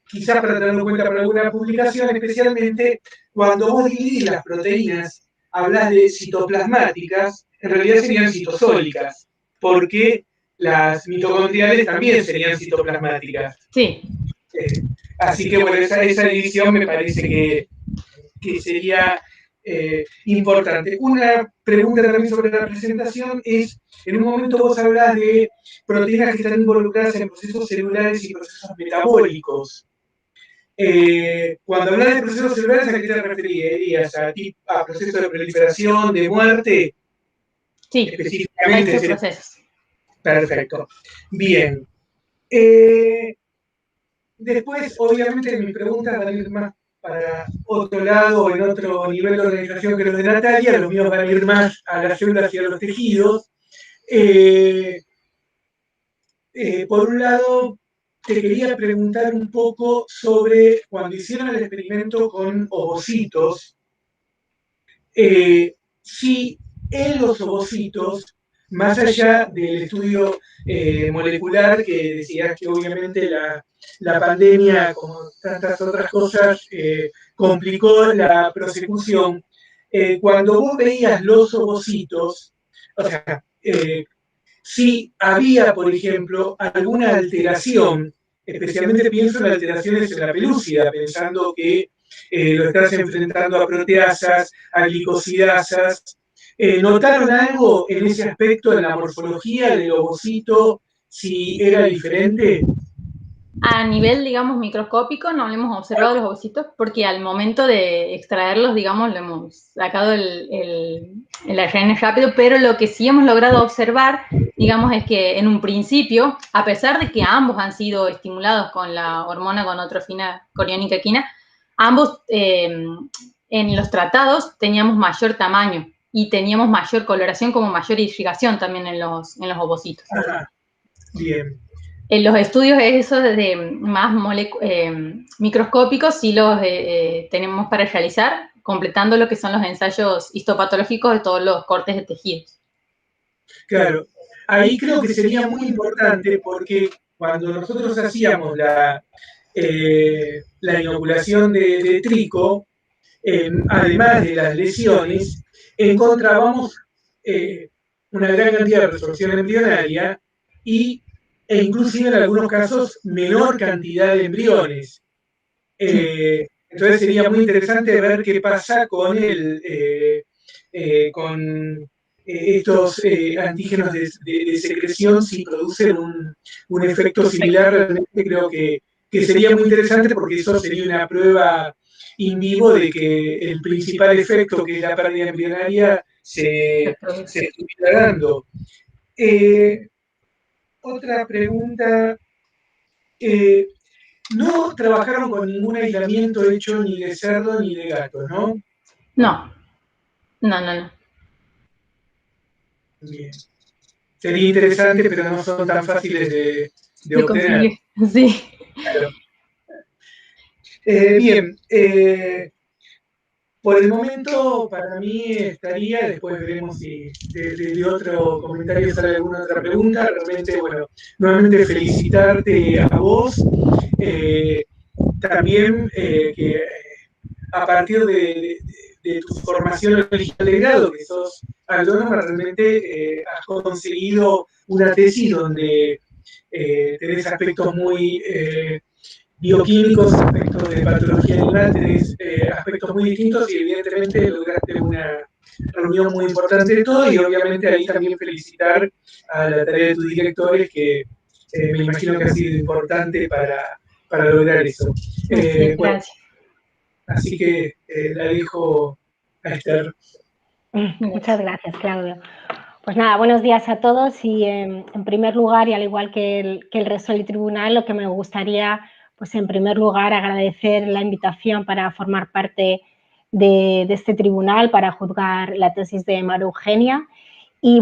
quizás para tenerlo en cuenta para alguna publicación, especialmente cuando vos dividís las proteínas, hablas de citoplasmáticas, en realidad serían citosólicas, porque las mitocondriales también serían citoplasmáticas. Sí. Así que bueno, esa división me parece que sería importante. Una pregunta también sobre la presentación es, en un momento vos hablás de proteínas que están involucradas en procesos celulares y procesos metabólicos. Cuando hablas de procesos celulares, ¿a qué te referirías? ¿A procesos de proliferación, de muerte? Sí, específicamente. esos procesos. Perfecto. Bien. Después, obviamente, mis preguntas van a ir más para otro lado, en otro nivel de organización que los de Natalia, los míos van a ir más a las células y a los tejidos. Por un lado, te quería preguntar un poco sobre cuando hicieron el experimento con ovocitos, si en los ovocitos, más allá del estudio molecular, que decías que obviamente la pandemia, como tantas otras cosas, complicó la prosecución, cuando vos veías los ovocitos, o sea, si había, por ejemplo, alguna alteración, especialmente pienso en alteraciones en la pelúcida, pensando que lo estás enfrentando a proteasas, a glicosidasas. ¿Notaron algo en ese aspecto en la morfología del ovocito, si era diferente? A nivel, digamos, microscópico no lo hemos observado los ovocitos porque al momento de extraerlos, digamos, le hemos sacado el ARN rápido, pero lo que sí hemos logrado observar, digamos, es que en un principio, a pesar de que ambos han sido estimulados con la hormona gonotrofina coriónica equina, ambos en los tratados teníamos mayor tamaño y teníamos mayor coloración como mayor irrigación también en los ovocitos. Ajá. Bien. En los estudios esos de más microscópicos sí los tenemos para realizar, completando lo que son los ensayos histopatológicos de todos los cortes de tejidos. Claro, ahí creo que sería muy importante porque cuando nosotros hacíamos la inoculación de trico, además de las lesiones, encontrábamos una gran cantidad de resorción embrionaria e inclusive en algunos casos menor cantidad de embriones. Entonces sería muy interesante ver qué pasa con estos antígenos de secreción, si producen un efecto similar. Realmente creo que sería muy interesante porque eso sería una prueba in vivo de que el principal efecto, que es la pérdida embrionaria, se estuviera dando. Otra pregunta. No trabajaron con ningún aislamiento hecho ni de cerdo ni de gato, ¿no? No, no. Bien. Sería interesante, pero no son tan fáciles de obtener. Conseguir, sí. Claro. Bien, por el momento para mí estaría, después veremos si de otro comentario sale alguna otra pregunta. Realmente, bueno, nuevamente felicitarte a vos. También que a partir de tu formación original de grado, que sos agrónoma, realmente has conseguido una tesis donde tenés aspectos muy bioquímicos, aspectos de patología animal, tenés aspectos muy distintos y evidentemente lograste una reunión muy importante de todo, y obviamente ahí también felicitar a la tarea de tus directores, que me imagino que ha sido importante para lograr eso. Gracias. Bueno, así que la dejo a Esther. Muchas gracias, Claudio. Pues nada, buenos días a todos, y en primer lugar, y al igual que el resto del tribunal, lo que me gustaría, pues en primer lugar, agradecer la invitación para formar parte de este tribunal para juzgar la tesis de María Eugenia, y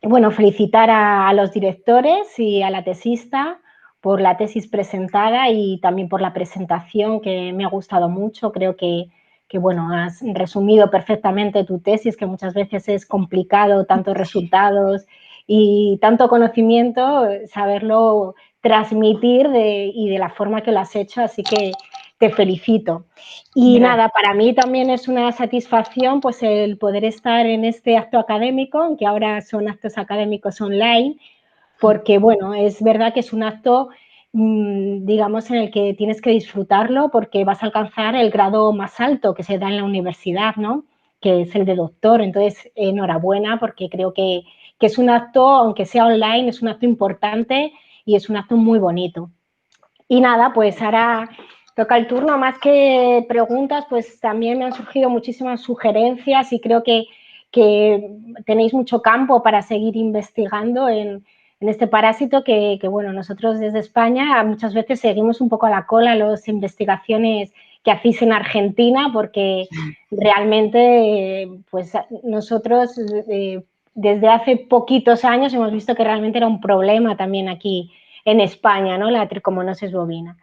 bueno, felicitar a los directores y a la tesista por la tesis presentada y también por la presentación, que me ha gustado mucho. Creo que bueno, has resumido perfectamente tu tesis, que muchas veces es complicado, tantos resultados y tanto conocimiento, saberlo transmitir y de la forma que lo has hecho, así que te felicito. Y nada, para mí también es una satisfacción pues el poder estar en este acto académico, aunque ahora son actos académicos online, porque bueno, es verdad que es un acto, digamos, en el que tienes que disfrutarlo porque vas a alcanzar el grado más alto que se da en la universidad, ¿no? Que es el de doctor. Entonces, enhorabuena, porque creo que es un acto, aunque sea online, es un acto importante y es un acto muy bonito. Y nada, pues ahora toca el turno. Más que preguntas, pues también me han surgido muchísimas sugerencias y creo que tenéis mucho campo para seguir investigando en este parásito que, bueno, nosotros desde España muchas veces seguimos un poco a la cola las investigaciones que hacéis en Argentina, porque realmente pues nosotros desde hace poquitos años hemos visto que realmente era un problema también aquí en España, ¿no? La tricomonosis bovina.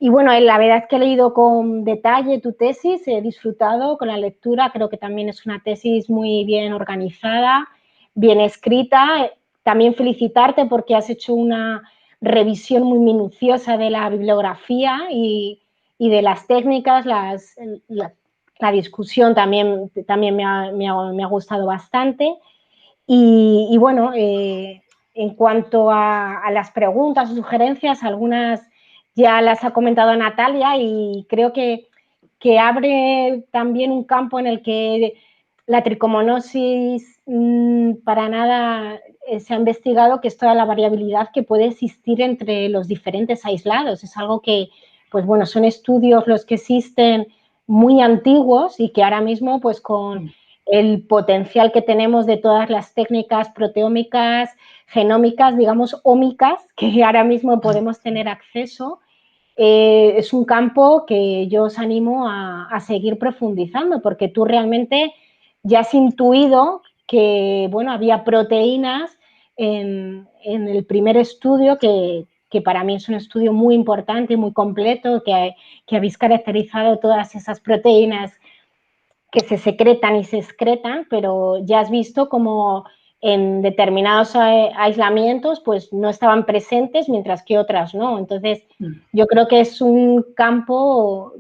Y bueno, la verdad es que he leído con detalle tu tesis, he disfrutado con la lectura, creo que también es una tesis muy bien organizada, bien escrita. También felicitarte porque has hecho una revisión muy minuciosa de la bibliografía y de las técnicas, la discusión también me ha gustado bastante. Y bueno, en cuanto a las preguntas o sugerencias, algunas ya las ha comentado Natalia, y creo que abre también un campo en el que la tricomonosis para nada se ha investigado, que es toda la variabilidad que puede existir entre los diferentes aislados. Es algo que, pues bueno, son estudios los que existen muy antiguos y que ahora mismo, pues con el potencial que tenemos de todas las técnicas proteómicas, genómicas, digamos, ómicas, que ahora mismo podemos tener acceso, es un campo que yo os animo a seguir profundizando, porque tú realmente ya has intuido que, bueno, había proteínas en el primer estudio, que para mí es un estudio muy importante y muy completo, que habéis caracterizado todas esas proteínas que se secretan y se excretan, pero ya has visto cómo en determinados aislamientos pues no estaban presentes, mientras que otras no. Entonces, yo creo que es un campo,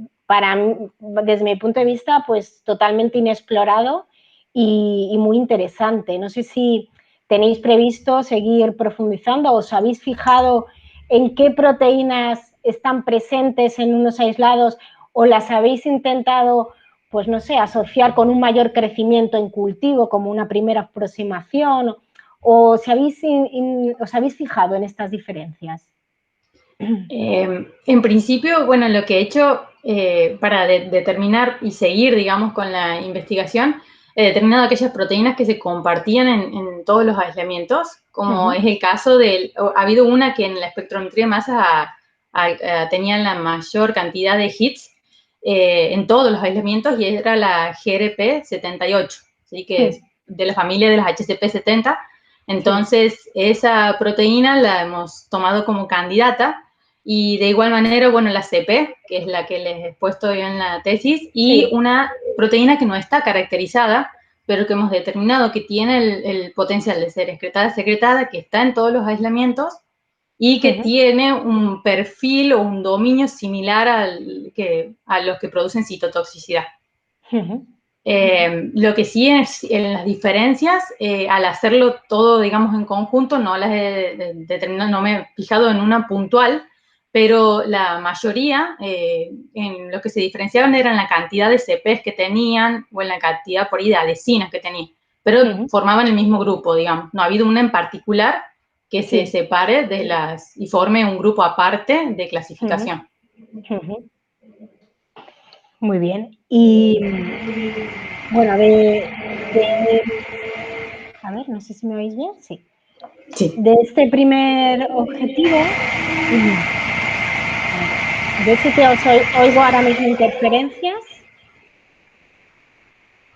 desde mi punto de vista, pues totalmente inexplorado y muy interesante. No sé si tenéis previsto seguir profundizando o os habéis fijado en qué proteínas están presentes en unos aislados o las habéis intentado, pues no sé, asociar con un mayor crecimiento en cultivo como una primera aproximación, o os habéis fijado en estas diferencias. En principio, bueno, lo que he hecho para determinar y seguir, digamos, con la investigación, he determinado aquellas proteínas que se compartían en todos los aislamientos, como es el caso ha habido una que en la espectrometría de masa tenía la mayor cantidad de hits en todos los aislamientos, y era la GRP78, ¿sí? Que es de la familia de las HCP70. Entonces, esa proteína la hemos tomado como candidata. Y de igual manera, bueno, la CP, que es la que les he puesto yo en la tesis, y una proteína que no está caracterizada, pero que hemos determinado que tiene el potencial de ser secretada, que está en todos los aislamientos y que tiene un perfil o un dominio similar a los que producen citotoxicidad. Lo que sí es en las diferencias, al hacerlo todo, digamos, en conjunto, no las he determinado, no me he fijado en una puntual, pero la mayoría en lo que se diferenciaban era en la cantidad de CPs que tenían o en la cantidad por ahí de adhesinas que tenían, pero formaban el mismo grupo, digamos. No ha habido una en particular que se separe y forme un grupo aparte de clasificación. Muy bien. Y bueno, a ver, no sé si me oís bien. Sí. De este primer objetivo, a ver si te oigo ahora mismo interferencias.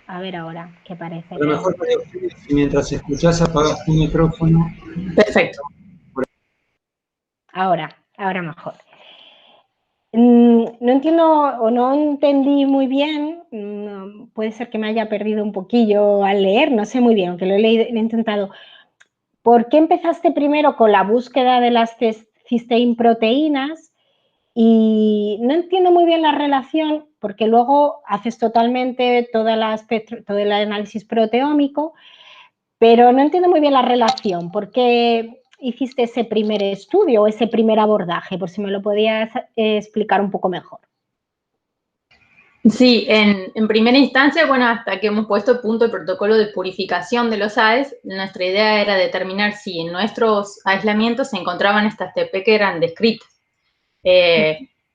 A ver ahora, ¿qué parece? A lo mejor, si mientras escuchás apagas tu micrófono. Perfecto. Ahora mejor. No entiendo o no entendí muy bien, puede ser que me haya perdido un poquillo al leer, no sé muy bien, aunque lo he intentado. ¿Por qué empezaste primero con la búsqueda de las cysteine proteínas? Y no entiendo muy bien la relación, porque luego haces totalmente todo el análisis proteómico, pero no entiendo muy bien la relación. ¿Por qué hiciste ese primer estudio o ese primer abordaje? Por si me lo podías explicar un poco mejor. Sí, en primera instancia, bueno, hasta que hemos puesto a punto el protocolo de purificación de los AES, nuestra idea era determinar si en nuestros aislamientos se encontraban estas TP que eran descritas.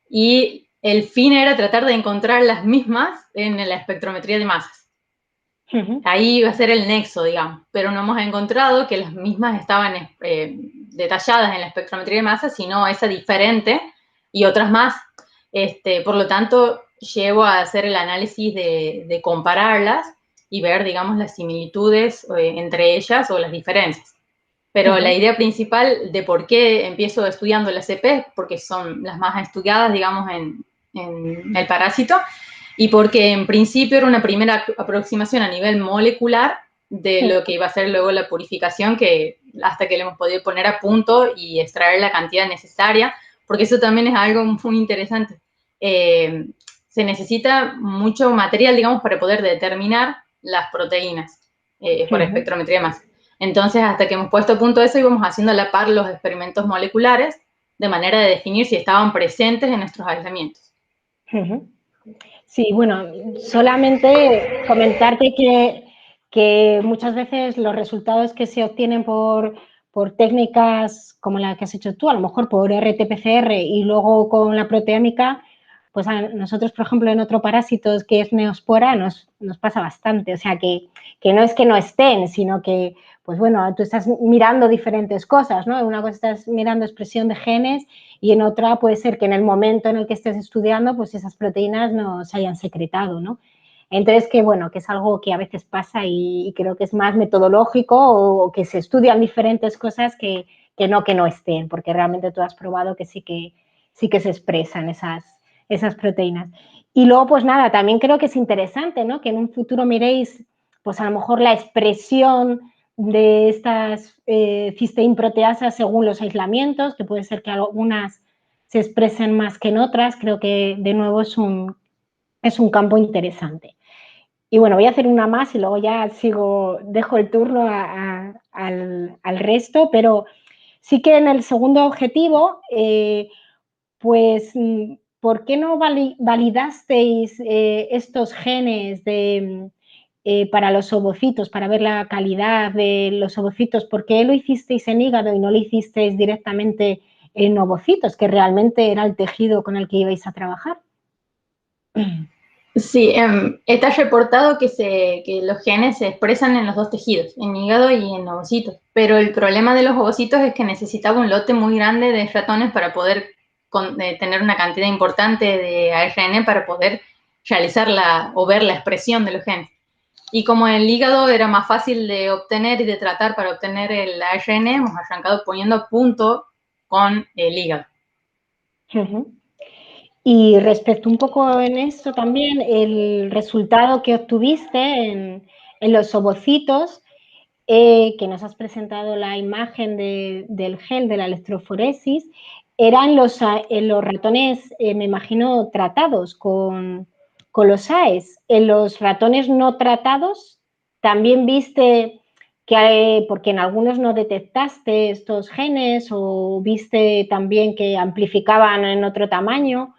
Y el fin era tratar de encontrar las mismas en la espectrometría de masas. Ahí iba a ser el nexo, digamos, pero no hemos encontrado que las mismas estaban detalladas en la espectrometría de masas, sino esa diferente y otras más. Por lo tanto, llevo a hacer el análisis de compararlas y ver, digamos, las similitudes entre ellas o las diferencias. Pero la idea principal de por qué empiezo estudiando las CP, porque son las más estudiadas, digamos, en el parásito, y porque en principio era una primera aproximación a nivel molecular de lo que iba a ser luego la purificación, que hasta que le hemos podido poner a punto y extraer la cantidad necesaria, porque eso también es algo muy interesante. Se necesita mucho material, digamos, para poder determinar las proteínas por espectrometría de masa. Entonces, hasta que hemos puesto a punto eso, íbamos haciendo a la par los experimentos moleculares de manera de definir si estaban presentes en nuestros aislamientos. Sí, bueno, solamente comentarte que muchas veces los resultados que se obtienen por técnicas como la que has hecho tú, a lo mejor por RT-PCR y luego con la proteómica, pues a nosotros, por ejemplo, en otro parásito que es Neospora, nos pasa bastante. O sea, que no es que no estén, sino que, pues bueno, tú estás mirando diferentes cosas, ¿no? En una cosa estás mirando expresión de genes y en otra puede ser que en el momento en el que estés estudiando, pues esas proteínas no se hayan secretado, ¿no? Entonces, que bueno, que es algo que a veces pasa y creo que es más metodológico o que se estudian diferentes cosas que no estén, porque realmente tú has probado que sí que se expresan esas proteínas. Y luego, pues nada, también creo que es interesante, ¿no? Que en un futuro miréis, pues a lo mejor la expresión de estas cisteína proteasas según los aislamientos, que puede ser que algunas se expresen más que en otras. Creo que de nuevo es un campo interesante. Y bueno, voy a hacer una más y luego ya dejo el turno al resto, pero sí que en el segundo objetivo, pues, ¿por qué no validasteis estos genes para los ovocitos, para ver la calidad de los ovocitos? ¿Por qué lo hicisteis en hígado y no lo hicisteis directamente en ovocitos, que realmente era el tejido con el que ibais a trabajar? Sí, está reportado que los genes se expresan en los dos tejidos, en hígado y en ovocitos, pero el problema de los ovocitos es que necesitaba un lote muy grande de ratones para poder tener una cantidad importante de ARN para poder realizar o ver la expresión de los genes. Y como el hígado era más fácil de obtener y de tratar para obtener el ARN, hemos arrancado poniendo a punto con el hígado. Y respecto un poco en esto también, el resultado que obtuviste en los ovocitos, que nos has presentado la imagen del gel de la electroforesis, eran los ratones, me imagino, tratados con los AES. En los ratones no tratados, también viste que, porque en algunos no detectaste estos genes o viste también que amplificaban en otro tamaño.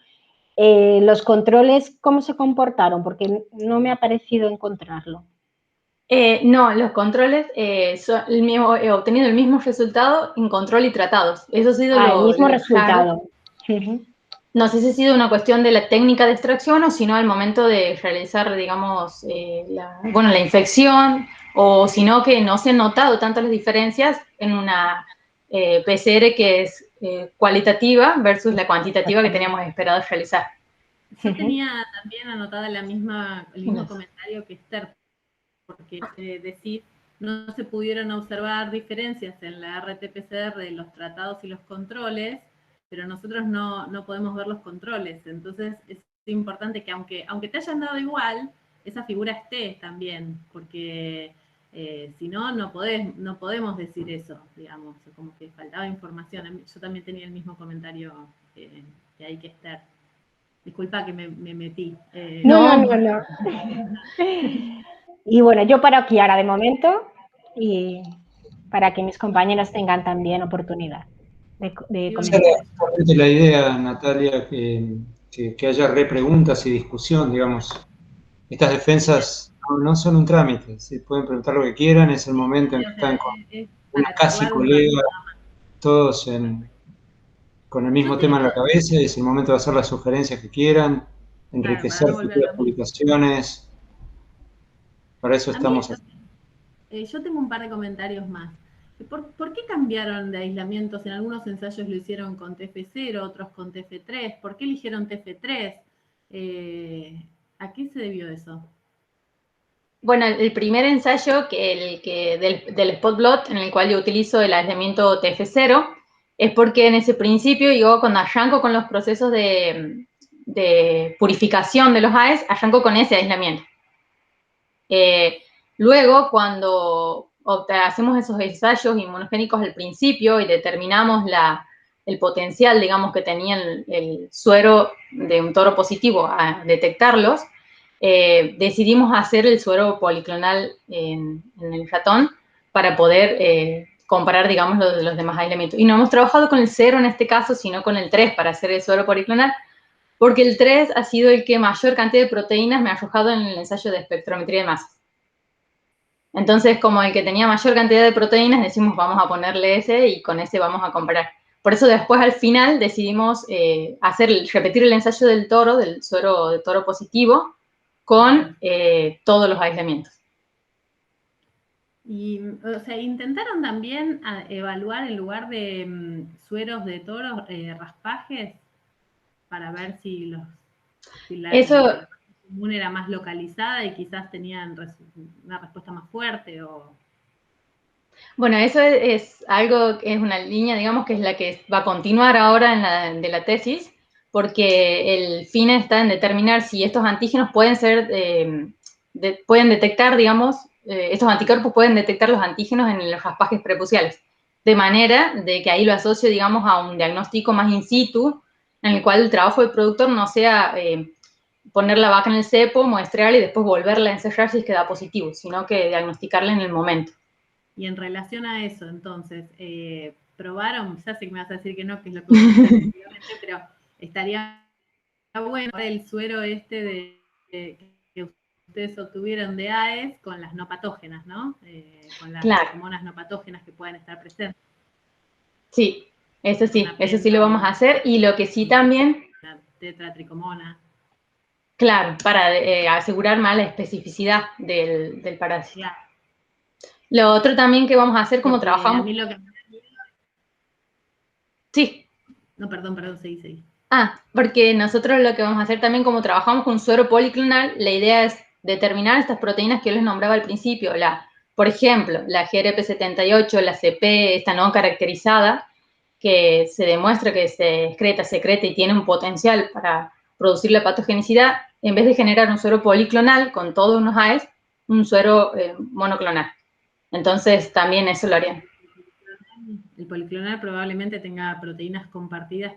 ¿Los controles cómo se comportaron? Porque no me ha parecido encontrarlo. No, los controles he obtenido el mismo resultado en control y tratados. Eso ha sido el mismo resultado. No sé si ha sido una cuestión de la técnica de extracción o si no al momento de realizar, digamos, la infección, o si no que no se han notado tanto las diferencias en una PCR que es cualitativa versus la cuantitativa que teníamos esperado realizar. Yo tenía también anotada el mismo comentario que Esther, porque decir, no se pudieron observar diferencias en la RT-PCR de los tratados y los controles, pero nosotros no podemos ver los controles. Entonces es importante que aunque te hayan dado igual, esa figura esté también, porque si no podemos decir eso, digamos, como que faltaba información. Yo también tenía el mismo comentario que hay que estar. Disculpa que me metí. No. Y bueno, yo paro aquí ahora de momento y para que mis compañeros tengan también oportunidad de comentar. Esa es la idea, Natalia, que haya repreguntas y discusión, digamos. Estas defensas no son un trámite, se pueden preguntar lo que quieran, es el momento en que están con una casi colega, todos con el mismo tema en la cabeza, y es el momento de hacer las sugerencias que quieran, enriquecer futuras publicaciones. Para eso estamos aquí. Yo tengo un par de comentarios más. ¿Por qué cambiaron de aislamientos? En algunos ensayos lo hicieron con TF0, otros con TF3. ¿Por qué eligieron TF3? ¿A qué se debió eso? Bueno, el primer ensayo del spot blot, en el cual yo utilizo el aislamiento TF0, es porque en ese principio yo cuando arranco con los procesos de purificación de los AES, arranco con ese aislamiento. Luego, cuando hacemos esos ensayos inmunogénicos al principio y determinamos el potencial, digamos, que tenía el suero de un toro positivo a detectarlos, decidimos hacer el suero policlonal en el ratón para poder comparar, digamos, los demás aislamientos. Y no hemos trabajado con el 0 en este caso, sino con el 3 para hacer el suero policlonal, porque el 3 ha sido el que mayor cantidad de proteínas me ha arrojado en el ensayo de espectrometría de masas. Entonces, como el que tenía mayor cantidad de proteínas, decimos vamos a ponerle ese y con ese vamos a comparar. Por eso después al final decidimos repetir el ensayo del suero de toro positivo con todos los aislamientos. Y, o sea, intentaron también evaluar en lugar de sueros de toro raspajes para ver si la inmune era más localizada y quizás tenían una respuesta más fuerte o... Bueno, eso es algo que es una línea, digamos, que es la que va a continuar ahora de la tesis, porque el fin está en determinar si estos antígenos pueden detectar, digamos, estos anticuerpos pueden detectar los antígenos en los raspajes prepuciales, de manera de que ahí lo asocio, digamos, a un diagnóstico más in situ, en el cual el trabajo del productor no sea poner la vaca en el cepo, muestrearla y después volverla a encerrar si es que da positivo, sino que diagnosticarla en el momento. Y en relación a eso, entonces, probaron, ya sé que me vas a decir que no, que es lo que efectivamente, pero estaría bueno el suero este que ustedes obtuvieron de AES con las no patógenas, ¿no? Con las hormonas no patógenas que pueden estar presentes. Sí, eso sí lo vamos a hacer, y lo que sí también... La tetratricomona. Claro, para asegurar más la especificidad del parásito. Claro. Lo otro también que vamos a hacer, como trabajamos... A mí lo que... Sí. No, perdón, seguí. Porque nosotros lo que vamos a hacer también, como trabajamos con suero policlonal, la idea es determinar estas proteínas que yo les nombraba al principio, por ejemplo, la GRP78, la CP, esta no caracterizada, que se demuestra que se secreta y tiene un potencial para producir la patogenicidad, en vez de generar un suero policlonal con todos unos AES, un suero monoclonal. Entonces, también eso lo harían. El policlonal probablemente tenga proteínas compartidas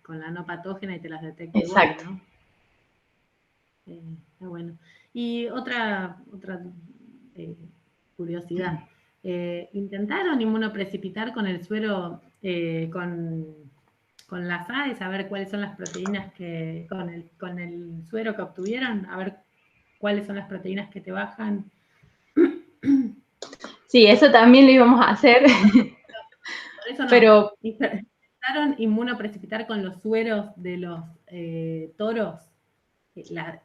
con la no patógena y te las detecte igual, ¿no? Bueno. Y otra curiosidad. ¿Intentaron inmunoprecipitar con el suero, con las AES, a ver cuáles son las proteínas que, con el suero que obtuvieron, a ver cuáles son las proteínas que te bajan? Sí, eso también lo íbamos a hacer. Por eso no. Pero ¿intentaron inmunoprecipitar con los sueros de los toros?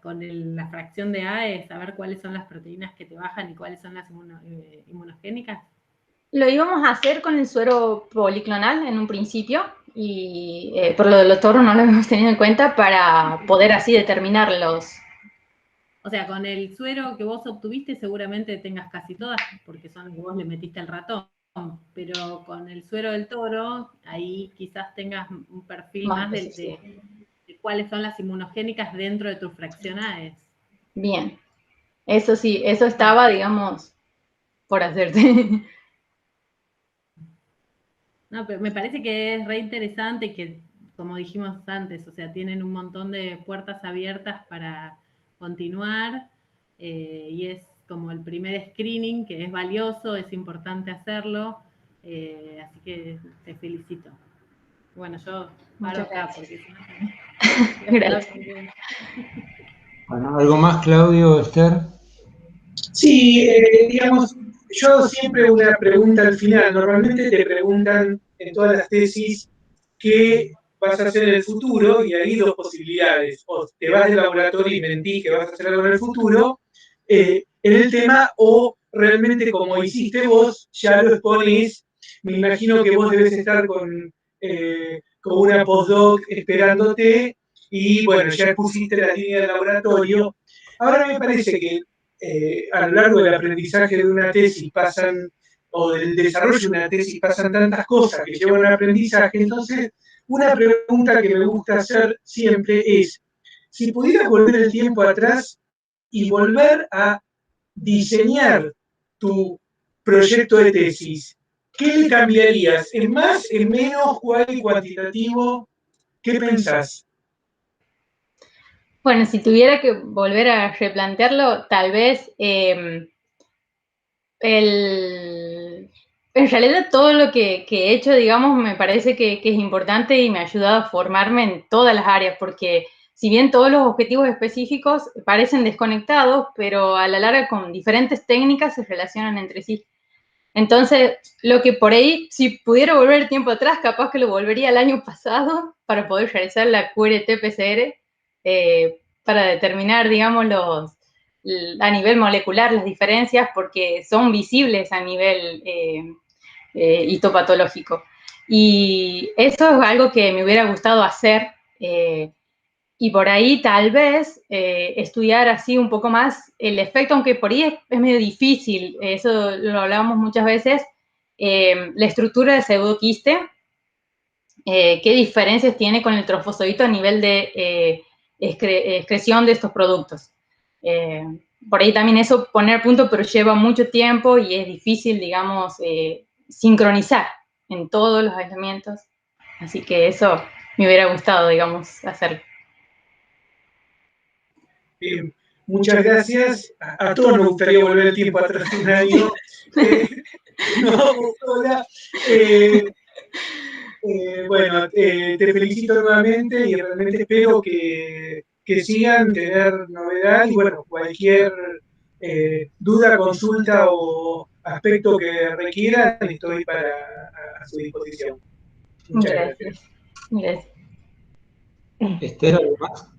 Con la fracción de AES, saber cuáles son las proteínas que te bajan y cuáles son las inmunogénicas. Lo íbamos a hacer con el suero policlonal en un principio, y por lo de los toros no lo hemos tenido en cuenta para poder así determinarlos. O sea, con el suero que vos obtuviste seguramente tengas casi todas, porque son los que vos le metiste al ratón, pero con el suero del toro, ahí quizás tengas un perfil más de cuáles son las inmunogénicas dentro de tus fracciones. Bien, eso sí, eso estaba, digamos, por hacerte. No, pero me parece que es re interesante que, como dijimos antes, o sea, tienen un montón de puertas abiertas para continuar, y es como el primer screening, que es valioso, es importante hacerlo, así que te felicito. Bueno, yo paro acá porque si no... Gracias. Bueno, ¿algo más, Claudio, Esther? Sí, digamos, yo siempre una pregunta al final. Normalmente te preguntan en todas las tesis qué vas a hacer en el futuro, y hay dos posibilidades. O te vas del laboratorio y mentís que vas a hacer algo en el futuro, en el tema, o realmente como hiciste vos, ya lo exponés. Me imagino que vos debes estar con una postdoc esperándote, y bueno, ya expusiste la línea del laboratorio. Ahora me parece que a lo largo del aprendizaje de una tesis o del desarrollo de una tesis pasan tantas cosas que llevan al aprendizaje. Entonces, una pregunta que me gusta hacer siempre es, si pudieras volver el tiempo atrás y volver a diseñar tu proyecto de tesis, ¿qué le cambiarías? ¿En más, en menos, cuál y cuantitativo? ¿Qué pensás? Bueno, si tuviera que volver a replantearlo, tal vez en realidad todo lo que he hecho, digamos, me parece que es importante y me ha ayudado a formarme en todas las áreas, porque si bien todos los objetivos específicos parecen desconectados, pero a la larga con diferentes técnicas se relacionan entre sí. Entonces, lo que por ahí, si pudiera volver el tiempo atrás, capaz que lo volvería el año pasado para poder realizar la QRT-PCR, para determinar, digamos, a nivel molecular las diferencias, porque son visibles a nivel histopatológico. Y eso es algo que me hubiera gustado hacer, y por ahí tal vez estudiar así un poco más el efecto, aunque por ahí es medio difícil, eso lo hablábamos muchas veces, la estructura de pseudoquiste, qué diferencias tiene con el trofosodito a nivel de excreción de estos productos. por ahí también eso poner punto, pero lleva mucho tiempo y es difícil, digamos, sincronizar en todos los aislamientos. Así que eso me hubiera gustado, digamos, hacerlo. Muchas gracias. A todos nos gustaría volver el tiempo atrás de un año. No, hola. Bueno, te felicito nuevamente y realmente espero que sigan, tener novedad y bueno, cualquier duda, consulta o aspecto que requieran, estoy a su disposición. Muchas gracias. Gracias. Esther, ¿algo más?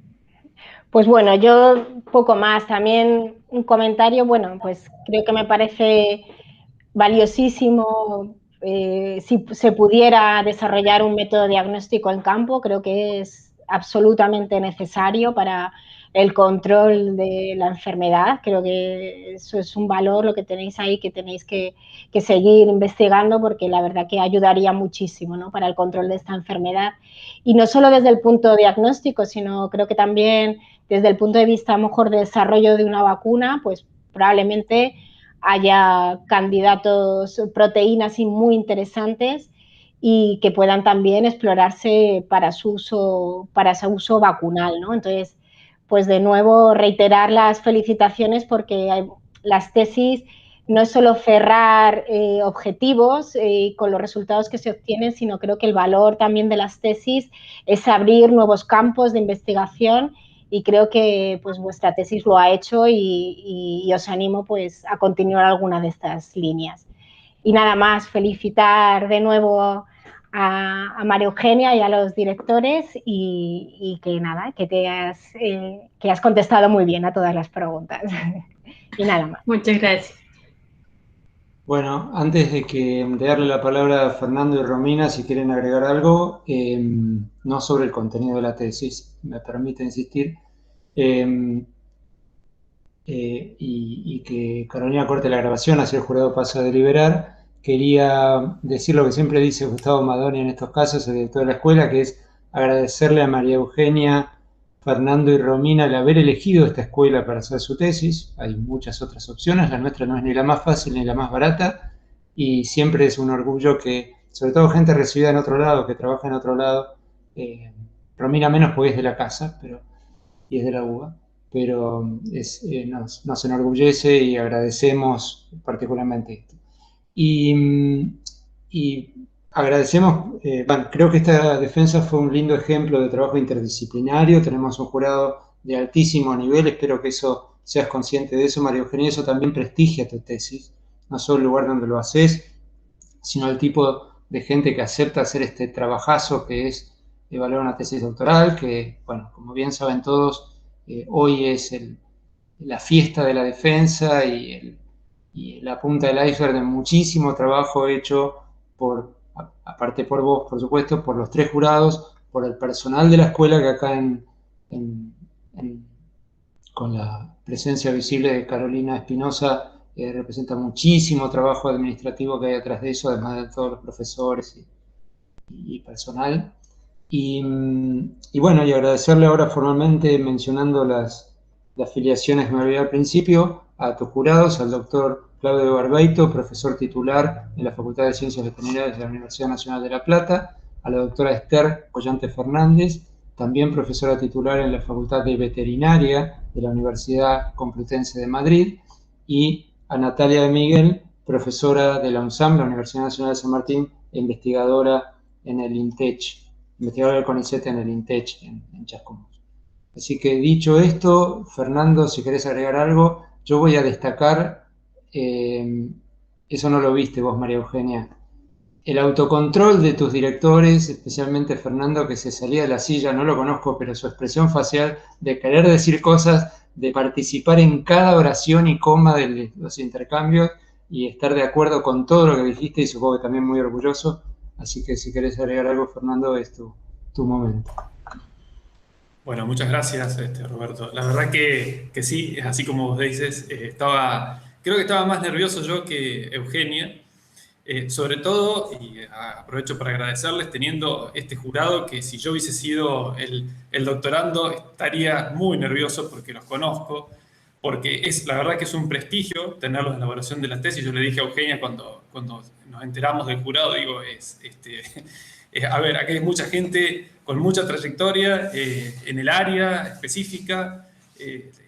Pues bueno, yo poco más. También un comentario, bueno, pues creo que me parece valiosísimo si se pudiera desarrollar un método diagnóstico en campo, creo que es absolutamente necesario para el control de la enfermedad. Creo que eso es un valor, lo que tenéis ahí, que tenéis que seguir investigando, porque la verdad que ayudaría muchísimo, ¿no?, para el control de esta enfermedad. Y no solo desde el punto diagnóstico, sino creo que también desde el punto de vista, a lo mejor, de desarrollo de una vacuna, pues probablemente haya candidatos, proteínas muy interesantes y que puedan también explorarse para su uso vacunal, ¿no? Entonces, pues de nuevo reiterar las felicitaciones, porque las tesis no es solo cerrar objetivos con los resultados que se obtienen, sino creo que el valor también de las tesis es abrir nuevos campos de investigación, y creo que pues vuestra tesis lo ha hecho y os animo pues a continuar alguna de estas líneas. Y nada más, felicitar de nuevo a María Eugenia y a los directores y que nada, que has contestado muy bien a todas las preguntas. Y nada más. Muchas gracias. Bueno, antes de darle la palabra a Fernando y Romina, si quieren agregar algo, no sobre el contenido de la tesis, me permite insistir, y que Carolina corte la grabación, así el jurado pasa a deliberar, quería decir lo que siempre dice Gustavo Madoni en estos casos, el director de la escuela, que es agradecerle a María Eugenia, Fernando y Romina el haber elegido esta escuela para hacer su tesis. Hay muchas otras opciones, la nuestra no es ni la más fácil ni la más barata, y siempre es un orgullo que, sobre todo gente recibida en otro lado, que trabaja en otro lado, Romina menos porque es de la casa, y es de la UBA, pero nos enorgullece y agradecemos particularmente esto. Y agradecemos, creo que esta defensa fue un lindo ejemplo de trabajo interdisciplinario, tenemos un jurado de altísimo nivel, espero que eso seas consciente de eso, María Eugenia, eso también prestigia tu tesis, no solo el lugar donde lo haces, sino el tipo de gente que acepta hacer este trabajazo que es evaluar una tesis doctoral, que, bueno, como bien saben todos, hoy es la fiesta de la defensa y la punta del iceberg de muchísimo trabajo hecho aparte por vos, por supuesto, por los 3 jurados, por el personal de la escuela, que acá con la presencia visible de Carolina Espinosa representa muchísimo trabajo administrativo que hay atrás de eso, además de todos los profesores y personal. Y bueno, y agradecerle ahora formalmente, mencionando las afiliaciones que me olvidé al principio, a tus jurados, al doctor Claudio Barbeito, profesor titular en la Facultad de Ciencias Veterinarias de la Universidad Nacional de La Plata, a la doctora Esther Collante Fernández, también profesora titular en la Facultad de Veterinaria de la Universidad Complutense de Madrid, y a Natalia de Miguel, profesora de la UNSAM, la Universidad Nacional de San Martín, e investigadora en el INTECH, investigadora del CONICET en el INTECH en Chascomús. Así que dicho esto, Fernando, si querés agregar algo, yo voy a destacar, eso no lo viste vos, María Eugenia, el autocontrol de tus directores, especialmente Fernando, que se salía de la silla, no lo conozco, pero su expresión facial de querer decir cosas, de participar en cada oración y coma de los intercambios y estar de acuerdo con todo lo que dijiste, y supongo que también muy orgulloso. Así que si querés agregar algo, Fernando, es tu momento. Bueno, muchas gracias, Roberto. La verdad que sí, es así como vos dices. Creo que estaba más nervioso yo que Eugenia. Sobre todo, y aprovecho para agradecerles, teniendo este jurado que si yo hubiese sido el doctorando estaría muy nervioso porque los conozco, porque la verdad que es un prestigio tenerlos en la elaboración de la tesis. Yo le dije a Eugenia cuando nos enteramos del jurado, digo, a ver, aquí hay mucha gente con mucha trayectoria en el área específica.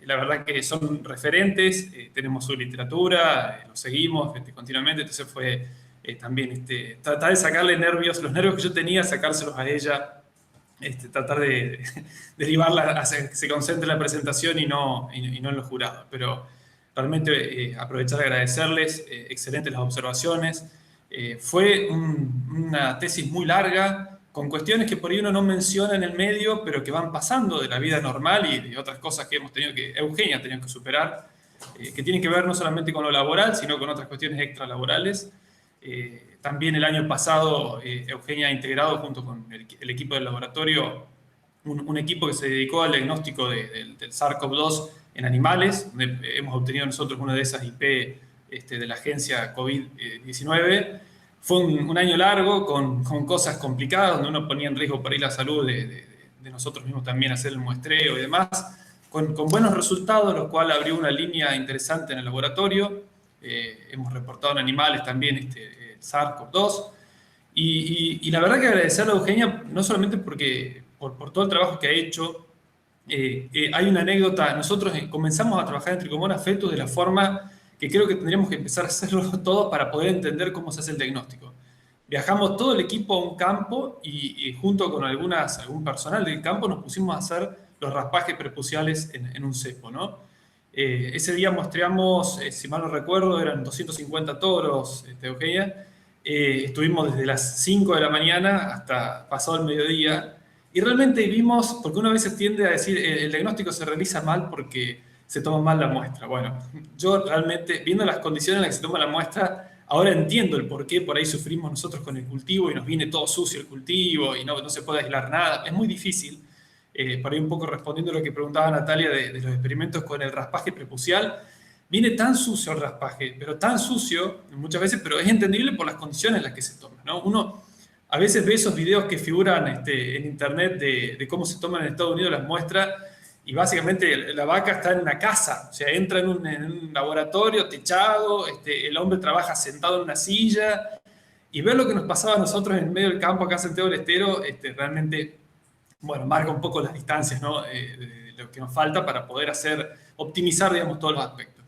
La verdad que son referentes, tenemos su literatura, lo seguimos continuamente, entonces fue también tratar de sacarle los nervios que yo tenía, sacárselos a ella, tratar de derivarla a que se concentre en la presentación y no en los jurados. Pero realmente aprovechar a agradecerles, excelentes las observaciones. Fue una tesis muy larga, con cuestiones que por ahí uno no menciona en el medio, pero que van pasando de la vida normal y de otras cosas que Eugenia ha tenido que superar, que tienen que ver no solamente con lo laboral, sino con otras cuestiones extralaborales. También el año pasado Eugenia ha integrado junto con el equipo del laboratorio un equipo que se dedicó al diagnóstico del SARS-CoV-2 en animales, donde hemos obtenido nosotros una de esas IP de la agencia COVID-19. Fue un año largo con cosas complicadas, donde uno ponía en riesgo por ahí la salud de nosotros mismos también, hacer el muestreo y demás, con buenos resultados, lo cual abrió una línea interesante en el laboratorio. Hemos reportado en animales también el SARS-CoV-2. Y la verdad que agradecerle a Eugenia, no solamente porque por todo el trabajo que ha hecho. Hay una anécdota, nosotros comenzamos a trabajar en Trichomonas fetus de la forma que creo que tendríamos que empezar a hacerlo todos para poder entender cómo se hace el diagnóstico. Viajamos todo el equipo a un campo y junto con algún personal del campo nos pusimos a hacer los raspajes prepuciales en un cepo, ¿no? Ese día muestreamos, si mal no recuerdo, eran 250 toros, Eugenia. Estuvimos desde las 5 de la mañana hasta pasado el mediodía. Y realmente vimos, porque uno a veces tiende a decir el diagnóstico se realiza mal porque se toma mal la muestra. Bueno, yo realmente, viendo las condiciones en las que se toma la muestra, ahora entiendo el por qué por ahí sufrimos nosotros con el cultivo y nos viene todo sucio el cultivo y no se puede aislar nada. Es muy difícil. Por ahí un poco respondiendo a lo que preguntaba Natalia de los experimentos con el raspaje prepucial, viene tan sucio el raspaje, pero tan sucio muchas veces, pero es entendible por las condiciones en las que se toma, ¿no? Uno a veces ve esos videos que figuran en internet de cómo se toman en Estados Unidos las muestras y básicamente la vaca está en una casa, o sea, entra en un laboratorio techado, el hombre trabaja sentado en una silla y ver lo que nos pasaba a nosotros en medio del campo acá en Santiago del Estero, realmente, bueno, marca un poco las distancias, ¿no? De lo que nos falta para poder optimizar, digamos, todos los aspectos.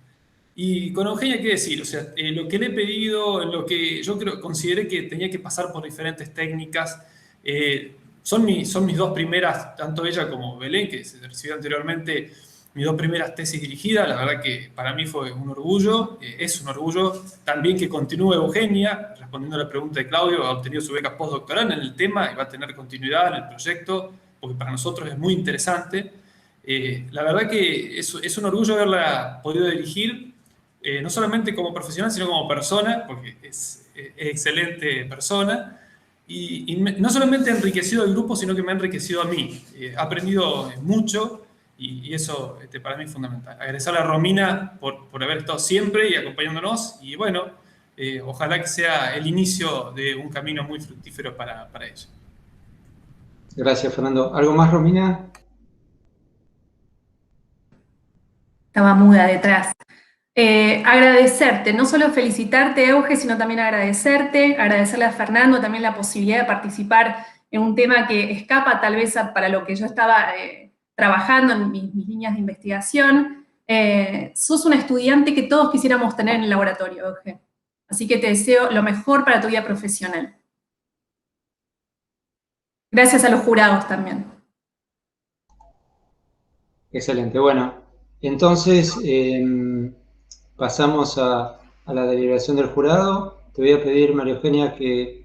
Y con Eugenia, ¿qué decir? O sea, lo que le he pedido, lo que yo consideré que tenía que pasar por diferentes técnicas, son mis dos primeras, tanto ella como Belén, que se recibió anteriormente, mis dos primeras tesis dirigidas. La verdad que para mí fue un orgullo, es un orgullo también que continúe Eugenia, respondiendo a la pregunta de Claudio, ha obtenido su beca postdoctoral en el tema y va a tener continuidad en el proyecto, porque para nosotros es muy interesante. La verdad que es un orgullo haberla podido dirigir, no solamente como profesional, sino como persona, porque es excelente persona, y no solamente ha enriquecido al grupo, sino que me ha enriquecido a mí. He aprendido mucho, y eso para mí es fundamental. Agradecerle a Romina por haber estado siempre y acompañándonos, y bueno, ojalá que sea el inicio de un camino muy fructífero para ella. Gracias, Fernando. ¿Algo más, Romina? Estaba muda detrás. Agradecerte, no solo felicitarte, Euge, sino también agradecerle a Fernando también la posibilidad de participar en un tema que escapa tal vez para lo que yo estaba trabajando en mis líneas de investigación. Sos un estudiante que todos quisiéramos tener en el laboratorio, Euge. Así que te deseo lo mejor para tu vida profesional. Gracias a los jurados también. Excelente. Bueno, entonces pasamos a la deliberación del jurado. Te voy a pedir, María Eugenia, que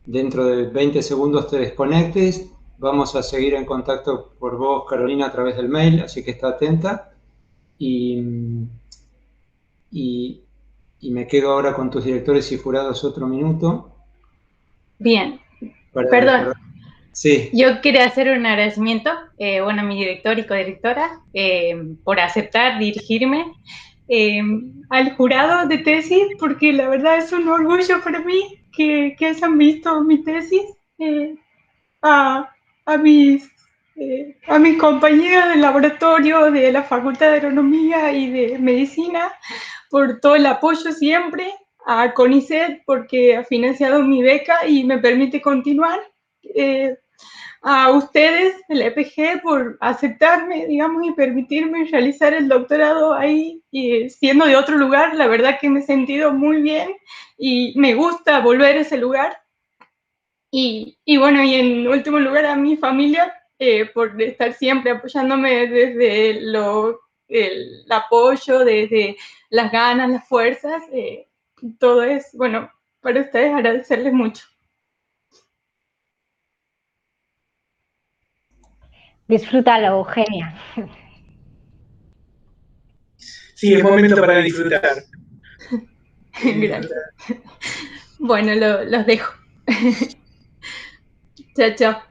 dentro de 20 segundos te desconectes. Vamos a seguir en contacto por vos, Carolina, a través del mail, así que está atenta. Y me quedo ahora con tus directores y jurados otro minuto. Bien, perdón. Sí. Yo quería hacer un agradecimiento, a mi director y codirectora, por aceptar dirigirme al jurado de tesis, porque la verdad es un orgullo para mí que hayan visto mi tesis, a mis a mis compañeros del laboratorio de la Facultad de Agronomía y de Medicina por todo el apoyo siempre, a CONICET porque ha financiado mi beca y me permite continuar, a ustedes, el EPG, por aceptarme, digamos, y permitirme realizar el doctorado ahí, y siendo de otro lugar, la verdad que me he sentido muy bien y me gusta volver a ese lugar. Y bueno, y en último lugar a mi familia, por estar siempre apoyándome desde el apoyo, desde las ganas, las fuerzas, todo es, bueno, para ustedes agradecerles mucho. Disfrútalo, Eugenia. Sí, es momento para disfrutar. Gracias. Bueno, los dejo. Chao, chao.